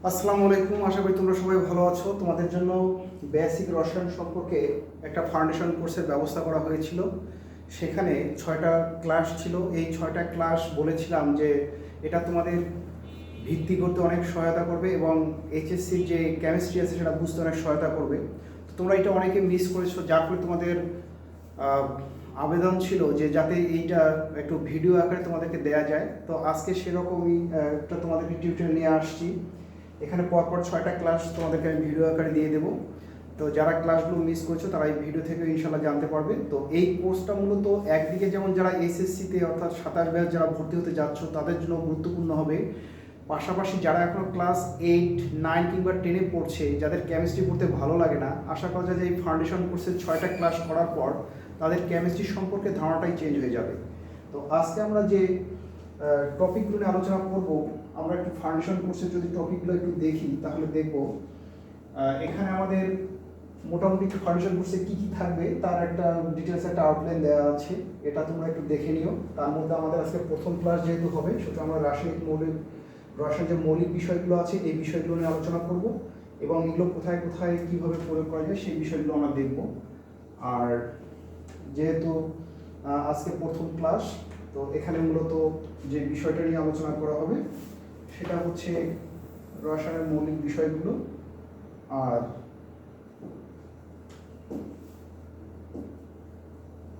আসসালামু আলাইকুম, আশা করি তোমরা সবাই ভালো আছো। তোমাদের জন্য বেসিক রসায়ন সম্পর্কে একটা ফাউন্ডেশন কোর্সের ব্যবস্থা করা হয়েছিল। সেখানে 6টা ক্লাস ছিল। এই 6টা ক্লাস বলেছিলাম যে এটা তোমাদের ভিত্তি করতে অনেক সহায়তা করবে এবং এইচএসসির যে কেমিস্ট্রি আছে সেটা বুঝতে অনেক সহায়তা করবে। তো তোমরা এটা অনেকে মিস করেছো, যার ফলে তোমাদের আবেদন ছিল যে যাতে এইটা একটু ভিডিও আকারে তোমাদেরকে দেয়া যায়। তো আজকে সেরকমই একটা তোমাদেরকে টিউটোরিয়াল নিয়ে আসছি। এখানে পরপর 6টা ক্লাস তোমাদেরকে আমি ভিডিও আকারে দিয়ে দেবো। তো যারা ক্লাসগুলো মিস করছো তারা এই ভিডিও থেকে ইনশাল্লাহ জানতে পারবে। তো এই কোর্সটা মূলত একদিকে যেমন যারা এসএসসিতে অর্থাৎ 27 ব্যাচ যারা ভর্তি হতে যাচ্ছ তাদের জন্য গুরুত্বপূর্ণ হবে, পাশাপাশি যারা এখনও ক্লাস 8, 9 কিংবা 10-এ পড়ছে, যাদের কেমিস্ট্রি পড়তে ভালো লাগে না, আশা করা যায় যে এই ফাউন্ডেশন কোর্সের 6টা ক্লাস করার পর তাদের কেমিস্ট্রি সম্পর্কে ধারণাটাই চেঞ্জ হয়ে যাবে। তো আজকে আমরা যে টপিকগুলো নিয়ে আলোচনা করব, আমরা একটু ফাউন্ডেশন কোর্সের যদি টপিকগুলো একটু দেখি তাহলে দেখব এখানে আমাদের মোটামুটি ফাউন্ডেশন কোর্সে কী কী থাকবে তার একটা ডিটেলস একটা আউটলাইন দেওয়া আছে। এটা তোমরা একটু দেখে নিও। তার মধ্যে আমাদের আজকে প্রথম ক্লাস যেহেতু হবে, সেটা আমরা রসায়ন যে মৌলিক বিষয়গুলো আছে এই বিষয়গুলো নিয়ে আলোচনা করব এবং এগুলো কোথায় কোথায় কীভাবে প্রয়োগ করা যায় সেই বিষয়গুলো আমরা দেখব। আর যেহেতু আজকে প্রথম ক্লাস, তো এখানে মূলত যে বিষয়টা নিয়ে আলোচনা করা হবে সেটা হচ্ছে রসায়নের মৌলিক বিষয়গুলো। আর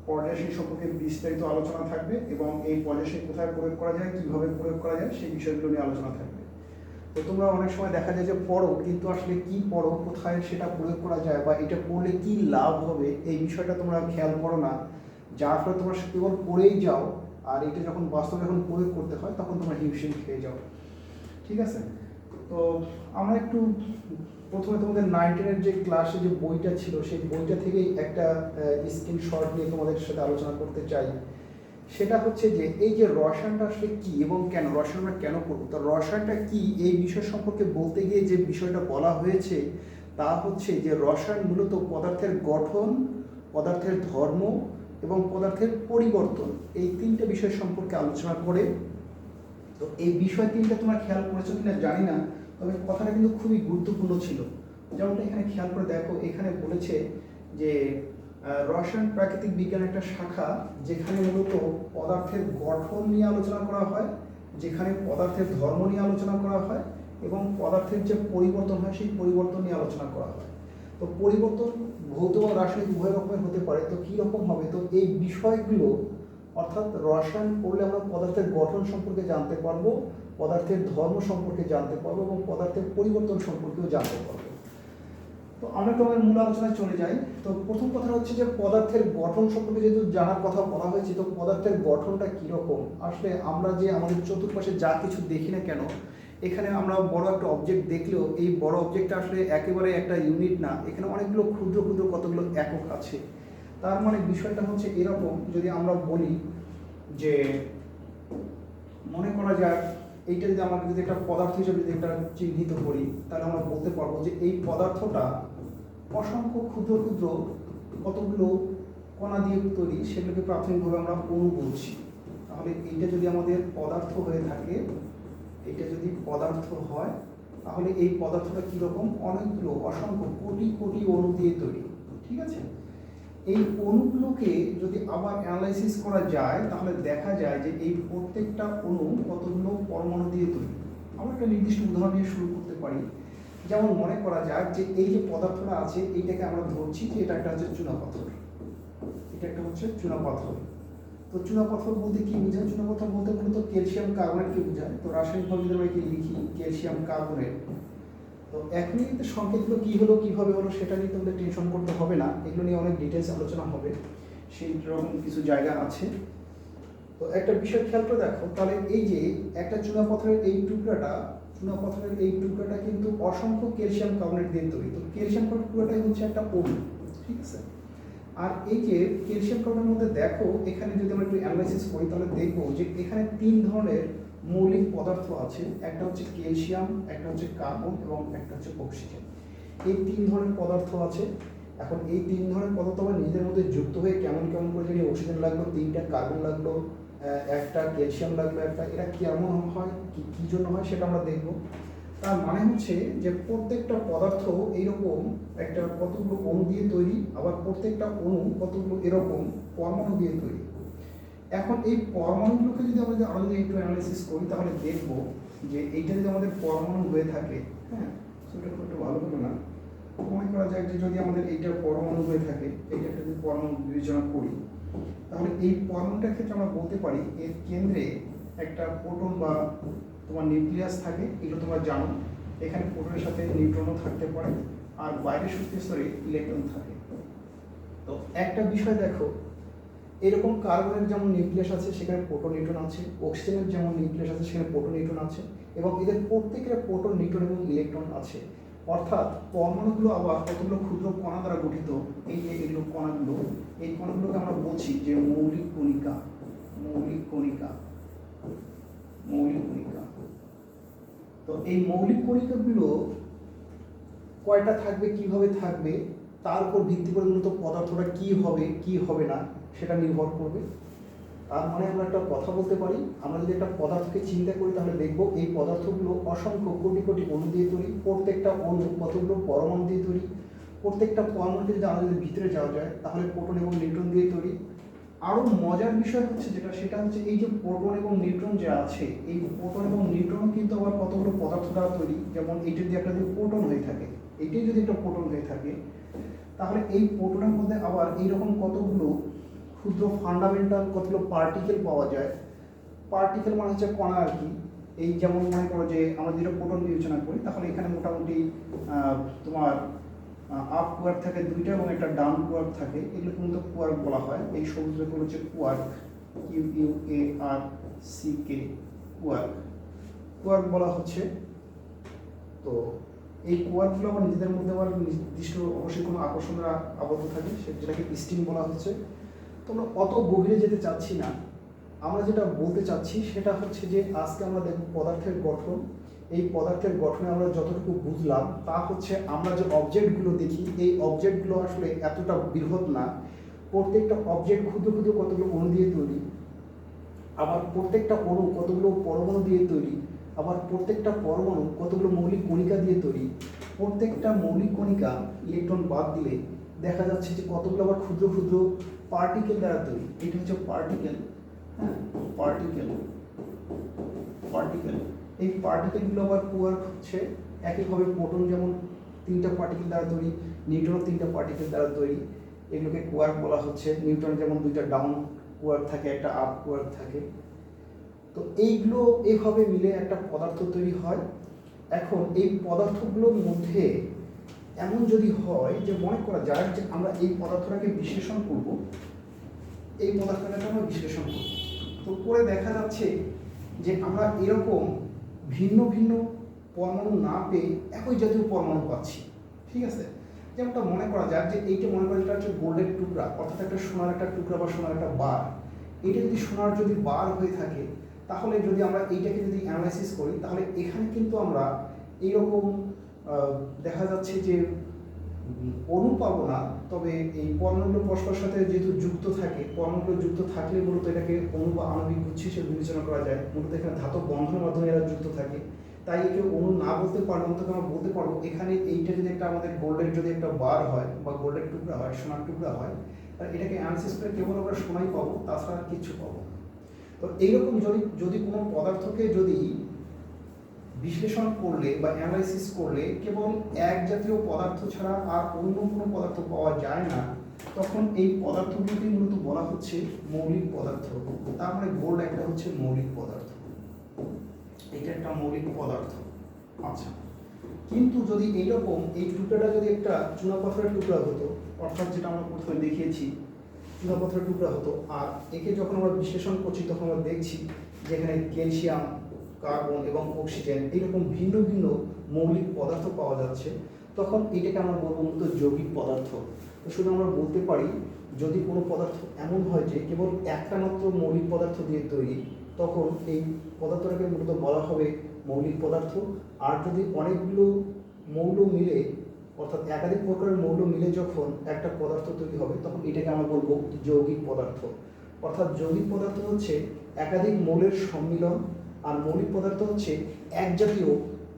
পর্যায়সী সম্পর্কে বিস্তারিত আলোচনা থাকবে এবং এই পর্যায়সী কোথায় প্রয়োগ করা যায়, কীভাবে প্রয়োগ করা যায় সেই বিষয়গুলো নিয়ে আলোচনা থাকবে। তো তোমরা অনেক সময় দেখা যায় যে পড়ো, কিন্তু আসলে কি পড়ো, কোথায় সেটা প্রয়োগ করা যায় বা এটা পড়লে কি লাভ হবে এই বিষয়টা তোমরা খেয়াল করো না, যার ফলে তোমরা কেবল পড়েই যাও আর এটা যখন বাস্তবে যখন প্রয়োগ করতে হয় তখন তোমরা হিমশিম খেয়ে যাও। ঠিক আছে? তো আমরা একটু প্রথমে তোমাদের 9-10-এর যে ক্লাসে যে বইটা ছিল সেই বইটা থেকেই একটা স্ক্রিনশট নিয়ে তোমাদের সাথে আলোচনা করতে চাই। সেটা হচ্ছে যে এই যে রসায়নটা আসলে কী এবং কেন, রসায়ন আমরা কেন করবো, তো রসায়নটা কী এই বিষয় সম্পর্কে বলতে গিয়ে যে বিষয়টা বলা হয়েছে তা হচ্ছে যে রসায়ন মূলত পদার্থের গঠন, পদার্থের ধর্ম এবং পদার্থের পরিবর্তন, এই 3টে বিষয় সম্পর্কে আলোচনা করে। তো এই বিষয় 3টা তোমরা খেয়াল করেছো কিনা জানি না, তবে কথাটা কিন্তু খুবই গুরুত্বপূর্ণ ছিল। যেমনটা এখানে খেয়াল করে দেখো, এখানে বলেছে যে রসায়ন প্রাকৃতিক বিজ্ঞানের একটা শাখা যেখানে মূলত পদার্থের গঠন নিয়ে আলোচনা করা হয়, যেখানে পদার্থের ধর্ম নিয়ে আলোচনা করা হয় এবং পদার্থের যে পরিবর্তন হয় সেই পরিবর্তন নিয়ে আলোচনা করা হয়। তো পরিবর্তন ভৌত বা রাসায়নিক উভয় রকমের হতে পারে। তো কীরকম হবে, তো এই বিষয়গুলো অর্থাৎ রসায়ন পড়লে আমরা পদার্থের গঠন সম্পর্কে জানতে পারবো, পদার্থের ধর্ম সম্পর্কে জানতে পারবো এবং পদার্থের পরিবর্তন সম্পর্কেও জানতে পারবো। তো আমরা তো আমাদের মূল আলোচনায় চলে যাই। তো প্রথম কথা হচ্ছে যে পদার্থের গঠন সম্পর্কে যেহেতু জানার কথা বলা হয়েছে, তো পদার্থের গঠনটা কীরকম, আসলে আমরা যে আমাদের চতুর্পাশে যা কিছু দেখি না কেন, এখানে আমরা বড় একটা অবজেক্ট দেখলেও এই বড় অবজেক্টটা আসলে একেবারে একটা ইউনিট না, এখানে অনেকগুলো ক্ষুদ্র ক্ষুদ্র কতগুলো একক আছে। তার মানে বিষয়টা হচ্ছে এরকম, যদি আমরা বলি যে মনে করা যাক এইটা যদি আমরা যদি একটা পদার্থ হিসেবে যদি একটা চিহ্নিত করি, তাহলে আমরা বলতে পারবো যে এই পদার্থটা অসংখ্য ক্ষুদ্র ক্ষুদ্র কতগুলো কণা দিয়ে তৈরি, সেগুলোকে প্রাথমিকভাবে আমরা অণু বলছি। তাহলে এইটা যদি আমাদের পদার্থ হয়ে থাকে, এইটা যদি পদার্থ হয়, তাহলে এই পদার্থটা কীরকম, অনেকগুলো অসংখ্য কোটি কোটি অণু দিয়ে তৈরি। ঠিক আছে? এই অণুগুলোকে যদি আবার অ্যানালাইসিস করা যায় তাহলে দেখা যায় যে এই প্রত্যেকটা অণু কতগুলো পরমাণু দিয়ে তৈরি। আমরা একটা নির্দিষ্ট উদাহরণ দিয়ে শুরু করতে পারি। যেমন মনে করা যাক যে এই যে পদার্থটা আছে এইটাকে আমরা ধরছি যে এটা একটা হচ্ছে চুনাপাথর, এটা একটা হচ্ছে চুনাপাথর। তো চুনাপাথর বলতে কী বোঝায়, চুনাপাথর বলতে মূলত ক্যালসিয়াম কার্বনেটকে বোঝায়। তো রাসায়নিকভাবে যদি আমরা একে লিখি ক্যালসিয়াম কার্বনেট, তো এখনই কিন্তু সংকেতগুলো কী হলো কীভাবে হলো সেটা নিয়ে তোমাদের টেনশন করতে হবে না, এগুলো নিয়ে অনেক ডিটেলস আলোচনা হবে, সেই রকম কিছু জায়গা আছে। তো একটা বিষয় খেয়াল করে দেখো, তাহলে এই যে একটা চুনাপাথরের এই টুকরাটা কিন্তু অসংখ্য ক্যালসিয়াম কার্বনেট দিয়ে তৈরি। তো ক্যালসিয়াম কার্বনেট পুরোটাই হচ্ছে একটা অণু। ঠিক আছে? আর এই যে ক্যালসিয়াম কার্বনের মধ্যে দেখো, এখানে যদি আমরা একটু অ্যানালাইসিস করি তাহলে দেখবো যে এখানে 3 ধরনের মৌলিক পদার্থ আছে, একটা হচ্ছে ক্যালসিয়াম, একটা হচ্ছে কার্বন এবং একটা হচ্ছে অক্সিজেন। এই 3 ধরনের পদার্থ আছে। এখন এই 3 ধরনের পদার্থ আবার নিজেদের মধ্যে যুক্ত হয়ে কেমন কেমন করে যদি অক্সিজেন লাগলো, 3টা কার্বন লাগলো, একটা ক্যালসিয়াম লাগলো, একটা, এরা কেমন হয়, কী জন্য হয় সেটা আমরা দেখব। তার মানে হচ্ছে যে প্রত্যেকটা পদার্থ এইরকম একটা কতগুলো অণু দিয়ে তৈরি, আবার প্রত্যেকটা অণু কতগুলো এরকম পরমাণু দিয়ে তৈরি। এখন এই পরমাণুগুলোকে যদি আমরা যদি একটু অ্যানালাইসিস করি তাহলে দেখব যে এইটা যদি আমাদের পরমাণু হয়ে থাকে, হ্যাঁ সেটা একটু ভালো হলো না, মনে করা যায় যে যদি আমাদের এইটা পরমাণু হয়ে থাকে, এইটা যদি পরমাণু বিবেচনা করি তাহলে এই পরমাণুটার ক্ষেত্রে আমরা বলতে পারি এর কেন্দ্রে একটা প্রোটন বা তোমার নিউক্লিয়াস থাকে, এগুলো তোমরা জানো। এখানে প্রোটনের সাথে নিউট্রনও থাকতে পারে, আর বাইরের শক্তি স্তরে ইলেকট্রন থাকে। তো একটা বিষয় দেখো, এরকম কার্বনের যেমন নিউক্লিয়াস আছে সেখানে প্রোটন নিউট্রন আছে, অক্সিজেনের যেমন নিউক্লিয়াস আছে সেখানে প্রোটন নিউট্রন আছে, এবং এদের প্রত্যেকের প্রোটন নিউট্রন এবং ইলেকট্রন আছে। অর্থাৎ পরমাণুগুলো আবার কতগুলো ক্ষুদ্র কণা দ্বারা গঠিত। এই যে এগুলো কণাগুলো, এই কণাগুলোকে আমরা বলছি যে মৌলিক কণিকা। মৌলিক কণিকা, মৌলিক কণিকা। তো এই মৌলিক কণিকাগুলো কয়টা থাকবে, কিভাবে থাকবে, তার উপর ভিত্তি করে মূলত পদার্থটা কি হবে কি হবে না সেটা নির্ভর করবে। তার মানে আমরা একটা কথা বলতে পারি, আমরা যদি একটা পদার্থকে চিন্তা করি তাহলে দেখব এই পদার্থগুলো অসংখ্য কোটি কোটি অণু দিয়ে তৈরি, প্রত্যেকটা অণু কতগুলো পরমাণু দিয়ে তৈরি, প্রত্যেকটা পরমাণুতে যদি আমরা যদি ভিতরে যাওয়া যায় তাহলে প্রোটন এবং নিউট্রন দিয়ে তৈরি। আরও মজার বিষয় হচ্ছে যেটা, সেটা হচ্ছে এই যে প্রোটন এবং নিউট্রন যে আছে, এই প্রোটন এবং নিউট্রন কিন্তু আবার কতগুলো পদার্থ দ্বারা তৈরি। যেমন এইটা যদি একটা যদি প্রোটন হয়ে থাকে, এইটাই যদি একটা প্রোটন হয়ে থাকে, তাহলে এই প্রোটনের মধ্যে আবার এইরকম কতগুলো ক্ষুদ্র ফান্ডামেন্টাল কতগুলো পার্টিকেল পাওয়া যায়। পার্টিকেল মানে হচ্ছে কণা আর কি। এই যেমন মনে করো যে আমরা যেটা প্রোটন বিবেচনা করি, তাহলে এখানে মোটামুটি তোমার আপ কোয়ার্ক থাকে দুইটা এবং একটা ডাউন কোয়ার্ক থাকে, এগুলো কিন্তু কোয়ার্ক বলা হয়। এই সবুজগুলো হচ্ছে কোয়ার্ক, QUARCK, কোয়ার্ক, কোয়ার্ক বলা হচ্ছে। তো এই কোয়ার্কগুলো আবার নিজেদের মধ্যে আবার নির্দিষ্ট অবশ্যই কোনো আকর্ষণ দ্বারা আবদ্ধ থাকে, যেটাকে স্ট্রিং বলা হচ্ছে। তো আমরা অত গভীরে যেতে চাচ্ছি না, আমরা যেটা বলতে চাচ্ছি সেটা হচ্ছে যে আজকে আমরা দেখব পদার্থের গঠন। এই পদার্থের গঠনে আমরা যতটুকু বুঝলাম তা হচ্ছে আমরা যে অবজেক্টগুলো দেখি, এই অবজেক্টগুলো আসলে এতটা বৃহৎ না। প্রত্যেকটা অবজেক্ট ক্ষুদ্র ক্ষুদ্র কতগুলো অণু দিয়ে তৈরি, আবার প্রত্যেকটা অণু কতগুলো পরমাণু দিয়ে তৈরি, আবার প্রত্যেকটা পরমাণু কতগুলো মৌলিক কণিকা দিয়ে তৈরি। প্রত্যেকটা মৌলিক কণিকা ইলেকট্রন বাদ দিলে দেখা যাচ্ছে যে কতগুলো আবার ক্ষুদ্র ক্ষুদ্র পার্টিকেল দ্বারা তৈরি। এটা হচ্ছে পার্টিকেল, হ্যাঁ পার্টিকেল, পার্টিকেল। এই পার্টিকেলগুলো আবার কোয়ার্ক হচ্ছে। একইভাবে প্রোটন যেমন 3টা পার্টিকেল দ্বারা তৈরি, নিউট্রন 3টা পার্টিকেল দ্বারা তৈরি, এগুলোকে কোয়ার্ক বলা হচ্ছে। নিউট্রন যেমন 2টা ডাউন কোয়ার্ক থাকে, একটা আপ কোয়ার্ক থাকে। তো এইগুলো এইভাবে মিলে একটা পদার্থ তৈরি হয়। এখন এই পদার্থগুলোর মধ্যে এমন যদি হয় যে মনে করা যায় যে আমরা এই পদার্থটাকে বিশ্লেষণ করব, এই পদার্থটাকে আমরা বিশ্লেষণ করব, তো করে দেখা যাচ্ছে যে আমরা এরকম ভিন্ন ভিন্ন পরমাণু না পেয়ে একই জাতীয় পরমাণু পাচ্ছি। ঠিক আছে, যেমনটা মনে করা যায় যে এইটা মনে করা, এটা হচ্ছে গোল্ডের টুকরা, অর্থাৎ একটা সোনার একটা টুকরা বা সোনার একটা বার। এটা যদি সোনার যদি বার হয়ে থাকে, তাহলে যদি আমরা এইটাকে যদি অ্যানালাইসিস করি তাহলে এখানে কিন্তু আমরা এইরকম দেখা যাচ্ছে যে অণু পাবো না। তবে এই পরমাণুগুলো পরস্পরের সাথে যেহেতু যুক্ত থাকে, পরমাণুগুলো যুক্ত থাকলে মূলত এটাকে অণু বা আণবিক গুচ্ছ হিসেবে বিবেচনা করা যায়। মূলত এখানে ধাতব বন্ধনের মাধ্যমে এরা যুক্ত থাকে, তাই একে অণু না বলতে পারলে অন্তত আমরা বলতে পারবো এখানে এইটা যদি একটা আমাদের গোল্ডের যদি একটা বার হয় বা গোল্ডের টুকরা হয়, সোনার টুকরা হয়, তাহলে এটাকে অ্যানালাইসিস করে কেবল আমরা সোনাই পাবো, তাছাড়া কিছু পাবো না। তো এইরকম যদি কোনো পদার্থকে যদি বিশ্লেষণ করলে বা অ্যানালাইসিস করলে কেবল এক জাতীয় পদার্থ ছাড়া আর অন্য কোনো পদার্থ পাওয়া যায় না, তখন এই পদার্থগুলোকে মূলত বলা হচ্ছে মৌলিক পদার্থ। তার মানে গোল্ড একটা হচ্ছে মৌলিক পদার্থ, এটা একটা মৌলিক পদার্থ। আচ্ছা, কিন্তু যদি এইরকম এই টুকরাটা যদি একটা চুনাপাথরের টুকরা হতো, অর্থাৎ যেটা আমরা প্রথমে দেখিয়েছি চুনাপাথরের টুকরা হতো, আর একে যখন আমরা বিশ্লেষণ করছি তখন আমরা দেখছি যেখানে ক্যালসিয়াম, কার্বন এবং অক্সিজেন এইরকম ভিন্ন ভিন্ন মৌলিক পদার্থ পাওয়া যাচ্ছে, তখন এটাকে আমরা বলবো মূলত যৌগিক পদার্থ। তো শুধু আমরা বলতে পারি যদি কোনো পদার্থ এমন হয় যে কেবল একটা মাত্র মৌলিক পদার্থ দিয়ে তৈরি, তখন এই পদার্থটাকে মূলত বলা হবে মৌলিক পদার্থ। আর যদি অনেকগুলো মৌল মিলে, অর্থাৎ একাধিক প্রকারের মৌল মিলে যখন একটা পদার্থ তৈরি হবে, তখন এটাকে আমরা বলবো যৌগিক পদার্থ। অর্থাৎ যৌগিক পদার্থ হচ্ছে একাধিক মৌলের সম্মিলন, আর মৌলিক পদার্থ হচ্ছে এক জাতীয়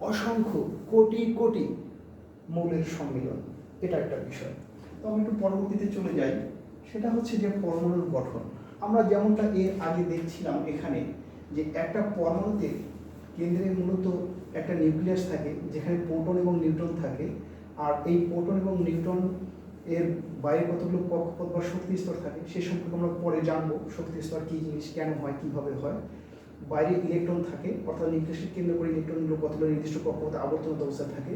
অসংখ্য কোটি কোটি মৌলের সম্মিলন, এটা একটা বিষয়। তো আমি একটু পরবর্তীতে চলে যাই, সেটা হচ্ছে যে পরমাণুর গঠন। আমরা যেমনটা এর আগে দেখছিলাম এখানে, যে একটা পরমাণুতে কেন্দ্রে মূলত একটা নিউক্লিয়াস থাকে যেখানে প্রোটন এবং নিউট্রন থাকে, আর এই প্রোটন এবং নিউট্রন এর বাইরে কতগুলো কক্ষপথ বা শক্তি স্তর থাকে সে সম্পর্কে আমরা পরে জানবো, শক্তি স্তর কী জিনিস, কেন হয়, কীভাবে হয়। বাইরে ইলেকট্রন থাকে, অর্থাৎ নিউক্লিয়াসকে কেন্দ্র করে ইলেকট্রনগুলো কতগুলো নির্দিষ্ট কক্ষপথে আবর্তনত অবস্থায় থাকে।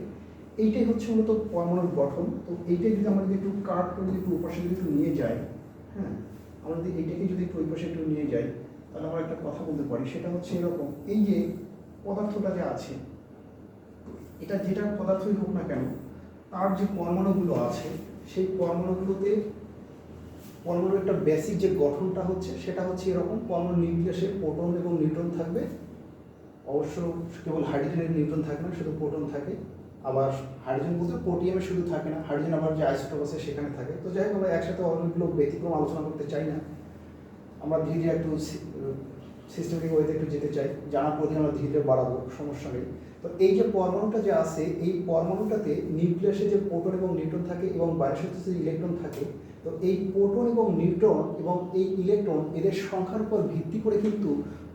এইটাই হচ্ছে মূলত পরমাণুর গঠন। তো এইটাই যদি আমরা যদি একটু কাট করে যদি একটু উপাসে যদি একটু নিয়ে যাই, হ্যাঁ, আমরা যদি এইটাকে যদি একটু উপাসে একটু নিয়ে যাই, তাহলে আমরা একটা কথা বলতে পারি, সেটা হচ্ছে এরকম, এই যে পদার্থটা যে আছে, এটা যেটা পদার্থই হোক না কেন, তার যে পরমাণুগুলো আছে সেই পরমাণুগুলোতে পরমাণুর একটা বেসিক যে গঠনটা হচ্ছে সেটা হচ্ছে এরকম। পরমাণু নিউক্লিয়াসে প্রোটন এবং নিউট্রন থাকবে, অবশ্য কেবল হাইড্রোজেনের নিউট্রন থাকে না, শুধু প্রোটন থাকে। আবার হাইড্রোজেন বলতে প্রোটিয়ামে শুধু থাকে না, হাইড্রোজেন আবার যে আইসোটোপ আছে সেখানে থাকে। তো যাই হোক, আমরা একসাথে অনেকগুলো ব্যতিক্রম আলোচনা করতে চাই না, আমরা ধীরে ধীরে একটু সিস্টেমেটিক ওয়েতে একটু যেতে চাই, জানার পর আমরা ধীরে ধীরে বাড়াবো, সমস্যা নেই। তো এই যে পরমাণুটা যে আছে, এই পরমাণুটাতে নিউক্লিয়াসে যে প্রোটন এবং নিউট্রন থাকে এবং বাইরের সাথে যে ইলেকট্রন থাকে, তো এই প্রোটন এবং নিউট্রন এবং এই ইলেকট্রন এদের সংখ্যার উপর ভিত্তি করে কিন্তু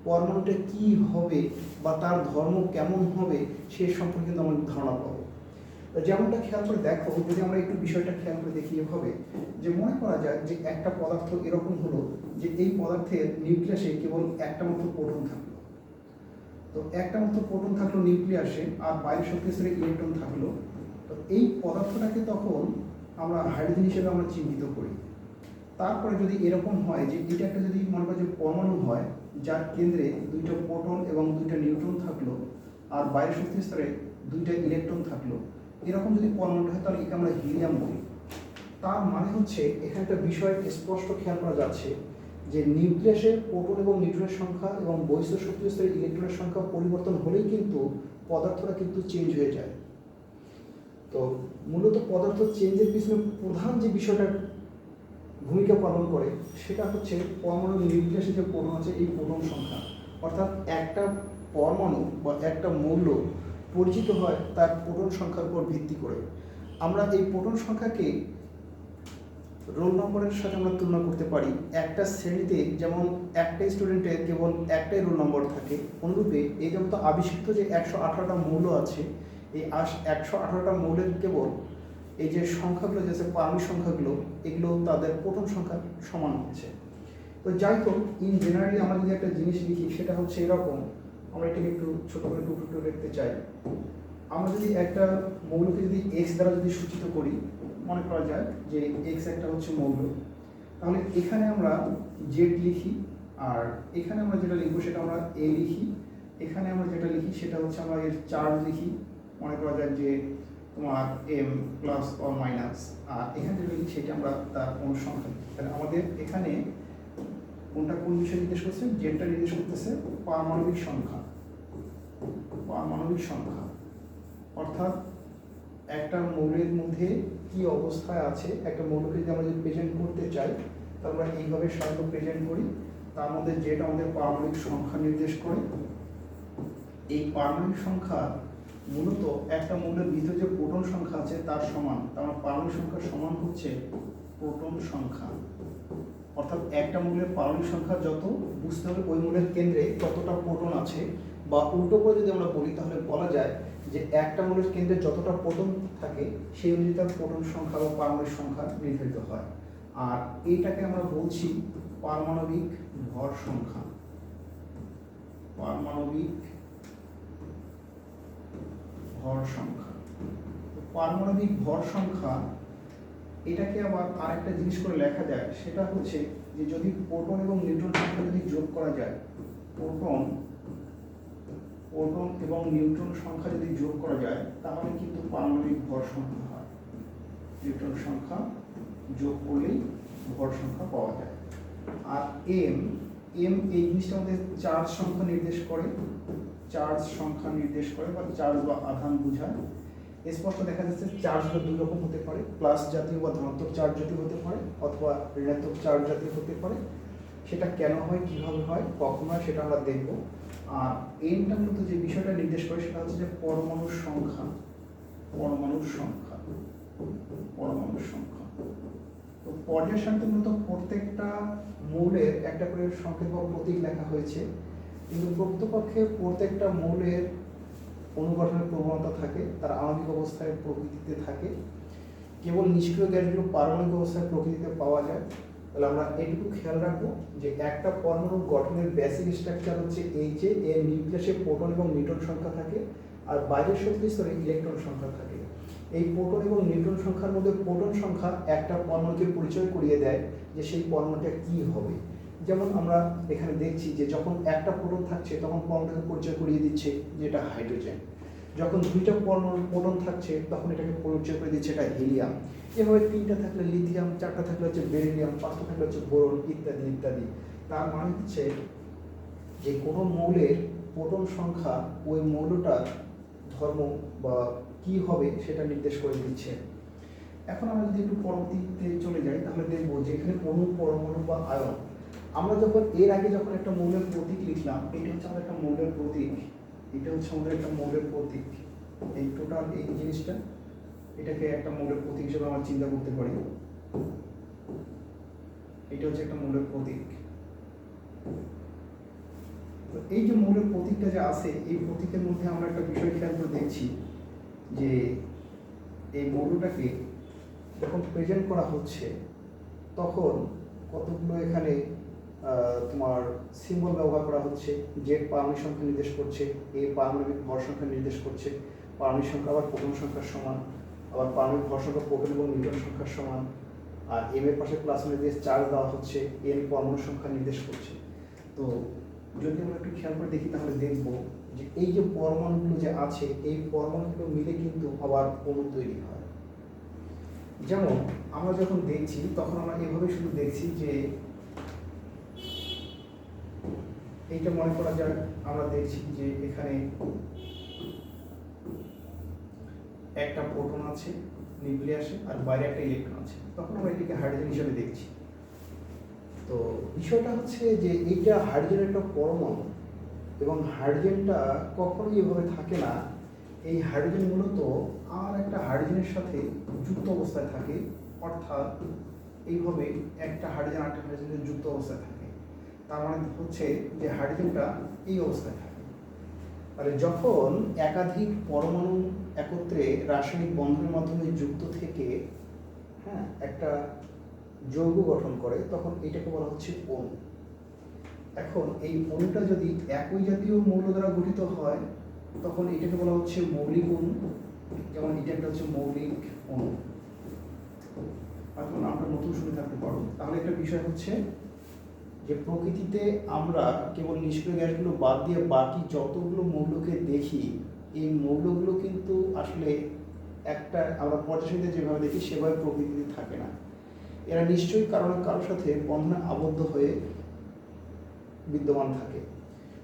পরমাণুটা কী হবে বা তার ধর্ম কেমন হবে সে সম্পর্কে কিন্তু আমরা ধারণা পাবো। যেমনটা খেয়াল করে দেখো, যদি আমরা একটু বিষয়টা খেয়াল করে দেখি এভাবে, যে মনে করা যায় যে একটা পদার্থ এরকম হলো যে এই পদার্থের নিউক্লিয়াসে কেবল একটা মাত্র প্রোটন থাকলো। তো একটা মাত্র প্রোটন থাকলো নিউক্লিয়াসে, আর বাইরের শক্তি স্তরে ইলেকট্রন থাকলো। তো এই পদার্থটাকে তখন আমরা হাইড্রোজেন হিসেবে আমরা চিহ্নিত করি। তারপরে যদি এরকম হয় যে এটা একটা যদি মনে করি যে পরমাণু হয় যার কেন্দ্রে দুইটা প্রোটন এবং দুইটা নিউট্রন থাকলো, আর বাইরের শক্তি স্তরে দুইটা ইলেকট্রন থাকলো, এরকম যদি পরমাণু হয় তাহলে একে আমরা হিলিয়াম বলি। তার মানে হচ্ছে এখানে একটা বিষয় স্পষ্ট খেয়াল করা যাচ্ছে যে নিউক্লিয়াসে প্রোটন এবং নিউট্রনের সংখ্যা এবং বহিঃস্থ শক্তি স্তরে ইলেকট্রনের সংখ্যা পরিবর্তন হলেই কিন্তু পদার্থটা কিন্তু চেঞ্জ হয়ে যায়। তো মূলত পদার্থ চেঞ্জের পিছনে প্রধান যে বিষয়টা ভূমিকা পালন করে সেটা হচ্ছে পরমাণু নিউক্লিয়াসে যে প্রোটন আছে এই প্রোটন সংখ্যা। অর্থাৎ একটা পরমাণু বা একটা মৌল পরিচিত হয় তার প্রোটন সংখ্যার উপর ভিত্তি করে। আমরা এই প্রোটন সংখ্যাকে রোল নম্বরের সাথে আমরা তুলনা করতে পারি। একটা শ্রেণীতে যেমন একটা স্টুডেন্টের কেবল একটাই রোল নম্বর থাকে, অনুরূপে এই যেমন তো আবিষ্কৃত যে 118টা মৌল আছে, এই 118টা মৌলের কেবল এই যে সংখ্যাগুলো যে আছে পারমাণবিক সংখ্যাগুলো, এগুলো তাদের প্রোটন সংখ্যার সমান হচ্ছে। তো যাই হোক, ইন জেনারেলি আমরা যদি একটা জিনিস লিখি সেটা হচ্ছে এরকম, আমরা এটাকে একটু ছোটো করে টুকরো লিখতে চাই। আমরা যদি একটা মৌলকে যদি এক্স দ্বারা যদি সূচিত করি, মনে করা যায় যে এক্স একটা হচ্ছে মৌল, তাহলে এখানে আমরা জেড লিখি, আর এখানে আমরা যেটা লিখবো সেটা আমরা এ লিখি, এখানে আমরা যেটা লিখি সেটা হচ্ছে আমরা এর চার্জ লিখি, মনে করা যায় যে তোমার এম প্লাস অর মাইনাস, আর এখানে যেটা লিখি সেটা আমরা তার অনুসংখ্যা লিখি। তাহলে আমাদের এখানে কোনটা কোন বিষয় নির্দেশ করছে, জেডটা নির্দেশ করতেছে পারমাণবিক সংখ্যা, পারমাণবিক সংখ্যা, অর্থাৎ একটা মৌলের মধ্যে কি অবস্থায় আছে, একটা মৌলকে যদি আমরা যদি প্রেজেন্ট করতে চাই তাহলে আমরা এইভাবে সাধারণত প্রেজেন্ট করি। তার মধ্যে যেটা আমাদের পারমাণবিক সংখ্যা নির্দেশ করে, এই পারমাণবিক সংখ্যা মূলত একটা মৌলের ভিতরে যে প্রোটন সংখ্যা আছে তার সমান। তার মানে পারমাণবিক সংখ্যার সমান হচ্ছে প্রোটন সংখ্যা। অর্থাৎ একটা মৌলের পারমাণবিক সংখ্যা যত, বুঝতে হবে ওই মৌলের কেন্দ্রে কতটা প্রোটন আছে, বা উল্টো করে যদি আমরা বলি তাহলে বলা যায় যে একটা মৌলের কেন্দ্রে যতটা প্রোটন থাকে সেই অনুযায়ী তার প্রোটন সংখ্যা বা পারমাণবিক সংখ্যা নির্ধারিত হয়। আর এইটাকে আমরা বলছি পারমাণবিক ভর সংখ্যা। পারমাণবিক ভর সংখ্যা, পারমাণবিক ভর সংখ্যা এটাকে আবার আরেকটা জিনিস করে লেখা যায়, সেটা হচ্ছে যে যদি প্রোটন এবং নিউট্রন সংখ্যা যদি যোগ করা যায়, প্রোটন এবং নিউট্রন সংখ্যা যদি যোগ করা যায় তাহলে কিন্তু পারমাণবিক ভর সংখ্যা হয়। নিউট্রন সংখ্যা যোগ করলেই ভর সংখ্যা পাওয়া যায়। আর এম এই জিনিসটা আমাদের চার্জ সংখ্যা নির্দেশ করে, চার্জ সংখ্যা নির্দেশ করে বা চার্জ বা আধান বোঝায়। স্পষ্ট দেখা যাচ্ছে চার্জগুলো দুই রকম হতে পারে, প্লাস জাতীয় বা ধনাত্মক চার্জ জাতীয় হতে পারে, অথবা ঋণাত্মক চার্জ জাতীয় হতে পারে। সেটা কেন হয়, কিভাবে হয়, কখন হয় সেটা আমরা দেখব। আর এনটা মূলত যে বিষয়টা নির্দেশ করে সেটা হচ্ছে যে পরমাণুর সংখ্যা। তো পর্যায় সারণীতে মূলত প্রত্যেকটা মৌলের একটা করে সংকেত বা প্রতীক লেখা হয়েছে, কিন্তু প্রকৃতপক্ষে প্রত্যেকটা মৌলের অনুগঠনের প্রবণতা থাকে, তার আণবিক অবস্থায় প্রকৃতিতে থাকে। কেবল নিষ্ক্রিয় গ্যাসগুলো পারমাণবিক অবস্থায় প্রকৃতিতে পাওয়া যায়। তাহলে আমরা এটুকু খেয়াল রাখবো যে একটা পরমাণুর গঠনের বেসিক স্ট্রাকচার হচ্ছে এই যে এর নিউক্লিয়াসে প্রোটন এবং নিউট্রন সংখ্যা থাকে, আর বাইরের শক্তি স্তরে ইলেকট্রন সংখ্যা থাকে। এই প্রোটন এবং নিউট্রন সংখ্যার মধ্যে প্রোটন সংখ্যা একটা পরমাণুকে পরিচয় করিয়ে দেয় যে সেই পরমাণুটা কি হবে। যেমন আমরা এখানে দেখছি যে যখন একটা প্রোটন থাকছে তখন পরমাণুটাকে পরিচয় করিয়ে দিচ্ছে যে এটা হাইড্রোজেন, যখন দুইটা প্রোটন থাকছে তখন এটাকে পরিচয় করে দিচ্ছে এটা হিলিয়াম। এভাবে তিনটা থাকলে লিথিয়াম, চারটা থাকলে হচ্ছে বেরিলিয়াম, পাঁচটা থাকলে হচ্ছে বোরন, ইত্যাদি ইত্যাদি। তার মানে হচ্ছে যে কোনো মৌলের প্রোটন সংখ্যা ওই মৌলটার ধর্ম বা কি হবে সেটা নির্দেশ করে দিচ্ছে। এখন আমরা যদি একটু পরবর্তীতে চলে যাই তাহলে দেখবো যে এখানে অণু, পরমাণু বা আয়ন। আমরা যখন এর আগে যখন একটা মৌলের প্রতীক লিখলাম, এটা হচ্ছে আমাদের একটা মৌলের প্রতীক, এটা হচ্ছে আমাদের একটা মৌলের প্রতীক। এই টোটাল এই জিনিসটা এটাকে একটা মৌলের প্রতীক হিসেবে আমরা চিন্তা করতে পারি। এটা হচ্ছে একটা মৌলের প্রতীক। তো এই যে মৌলের প্রতীকটা যে আছে, এই প্রতীকের মধ্যে আমরা একটা বিষয় খেয়াল করে দেখছি যে এই মৌলটাকে যখন প্রেজেন্ট করা হচ্ছে তখন কতগুলো এখানে তোমার সিম্বল ব্যবহার করা হচ্ছে। জেড পারমাণবিক সংখ্যা নির্দেশ করছে, এ পারমাণবিক ভর সংখ্যা নির্দেশ করছে, পারমাণবিক সংখ্যা আবার প্রোটন সংখ্যার সমান, আবার পারমাণবিক ভর সংখ্যা প্রোটন এবং নিউট্রন সংখ্যার সমান, আর এম এর পাশে প্লাস নির্দেশ চার্জ দেওয়া হচ্ছে, এন পরমাণু সংখ্যা নির্দেশ করছে। তো যদি আমরা একটু খেয়াল করে দেখি তাহলে দেখবো যে এই যে পরমাণুগুলো যে আছে, এই পরমাণুগুলো মিলে কিন্তু আবার অণু তৈরি হয়। যেমন আমরা যখন দেখছি তখন আমরা এভাবে শুধু দেখছি যে এইটা মনে করা যাক, আমরা দেখছি যে এখানে একটা প্রোটন আছে নিউক্লিয়াসে আর বাইরে একটা ইলেকট্রন আছে, তখন আমরা এটাকে হাইড্রোজেন হিসেবে দেখছি। তো বিষয়টা হচ্ছে যে এইটা হাইড্রোজেনের একটা পরমাণু, এবং হাইড্রোজেনটা কখনোই এভাবে থাকে না। এই হাইড্রোজেন মূলত আর একটা হাইড্রোজেনের সাথে যুক্ত অবস্থায় থাকে, অর্থাৎ এইভাবে একটা হাইড্রোজেন আরেকটা হাইড্রোজেনের যুক্ত অবস্থায় থাকে। তার মানে হচ্ছে যে হাইড্রোজেনটা এই অবস্থায় থাকে। তাহলে যখন একাধিক পরমাণু একত্রে রাসায়নিক বন্ধনের মাধ্যমে যুক্ত থেকে একটা যৌগ গঠন করে তখন এটাকে বলা হচ্ছে অণু। এখন এই অণুটা যদি একই জাতীয় মৌল দ্বারা গঠিত হয় তখন এটাকে বলা হচ্ছে মৌলিক অণু। যেমন এটা একটা হচ্ছে মৌলিক অণু। এখন আমরা নতুন শুনে থাকতে পারো। তাহলে একটা বিষয় হচ্ছে যে প্রকৃতিতে আমরা কেবল নিষ্ক্রিয় গ্যাসগুলো বাদ দিয়ে বাকি যতগুলো মৌলকে দেখি, এই মৌলগুলো কিন্তু আসলে একটা আমরা পর্যায়সারণীতে যেভাবে দেখি সেভাবে প্রকৃতিতে থাকে না। এরা নিশ্চয়ই কারোর সাথে বন্ধনে আবদ্ধ হয়ে বিদ্যমান থাকে।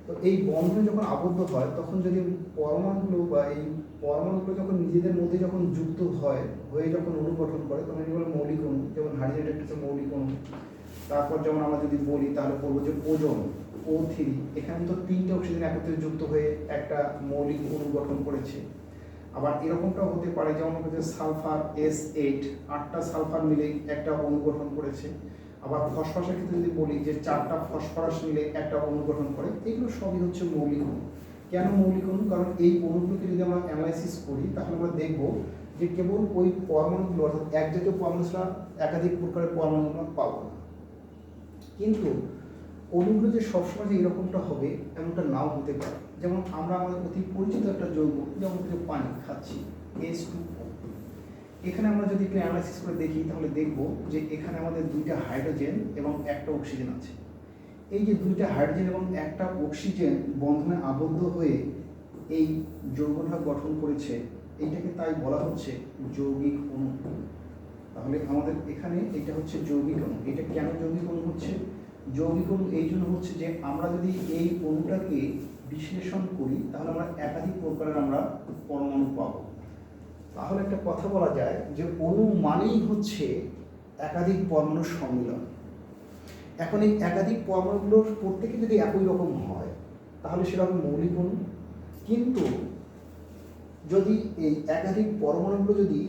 তো এই বন্ধনে যখন আবদ্ধ হয় তখন যদি পরমাণুগুলো বা এই পরমাণুগুলো যখন নিজেদের মধ্যে যখন যুক্ত হয়ে যখন অণু গঠন করে তখন এগুলো মৌলিক অণু। যেমন হাইড্রোজেন একটা হচ্ছে মৌলিক অণু। তারপর যেমন আমরা যদি বলি তাহলে বলবো যে ওজোন O3, এখানে তো 3টে অক্সিজেন একত্রে যুক্ত হয়ে একটা মৌলিক অণু গঠন করেছে। আবার এরকমটাও হতে পারে যেমন হচ্ছে সালফার S8, 8টা সালফার মিলে একটা অণু গঠন করেছে। আবার ফসফরাসের ক্ষেত্রে যদি বলি যে 4টা ফসফরাস মিলে একটা অণু গঠন করে। এগুলো সবই হচ্ছে মৌলিক অণু। কেন মৌলিক অণু? কারণ এই অণুগুলোকে যদি আমরা অ্যানালাইসিস করি তাহলে আমরা দেখব যে কেবল ওই পরমাণুগুলো অর্থাৎ এক জাতীয় পরমাণু ছাড়া একাধিক প্রকারের পরমাণু আমরা পাবো না। কিন্তু অণুগুলো যে সবসময় যে এরকমটা হবে এমনটা নাও হতে পারে। যেমন আমরা আমাদের অতি পরিচিত একটা যৌগ, যেমন হচ্ছে পানি খাচ্ছি H2O। এখানে আমরা যদি একটু অ্যানালাইসিস করে দেখি তাহলে দেখব যে এখানে আমাদের 2টা হাইড্রোজেন এবং একটা অক্সিজেন আছে। এই যে 2টা হাইড্রোজেন এবং একটা অক্সিজেন বন্ধনে আবদ্ধ হয়ে এই যৌগটা গঠন করেছে, এইটাকে তাই বলা হচ্ছে যৌগিক অণু। তাহলে আমাদের এখানে এটা হচ্ছে যৌগিক অণু। এটা কেন যৌগিক অণু হচ্ছে? যৌগিক অণু এই জন্য হচ্ছে যে আমরা যদি এই অণুটাকে বিশ্লেষণ করি তাহলে আমরা একাধিক প্রকারের আমরা পরমাণু পাবো। তাহলে একটা কথা বলা যায় যে অণু মানেই হচ্ছে একাধিক পরমাণুর সম্মিলন। এখন এই একাধিক পরমাণুগুলোর প্রত্যেকে যদি একই রকম হয় তাহলে সেটা হবে মৌলিক অণু। কিন্তু যদি এই একাধিক পরমাণুগুলো যদি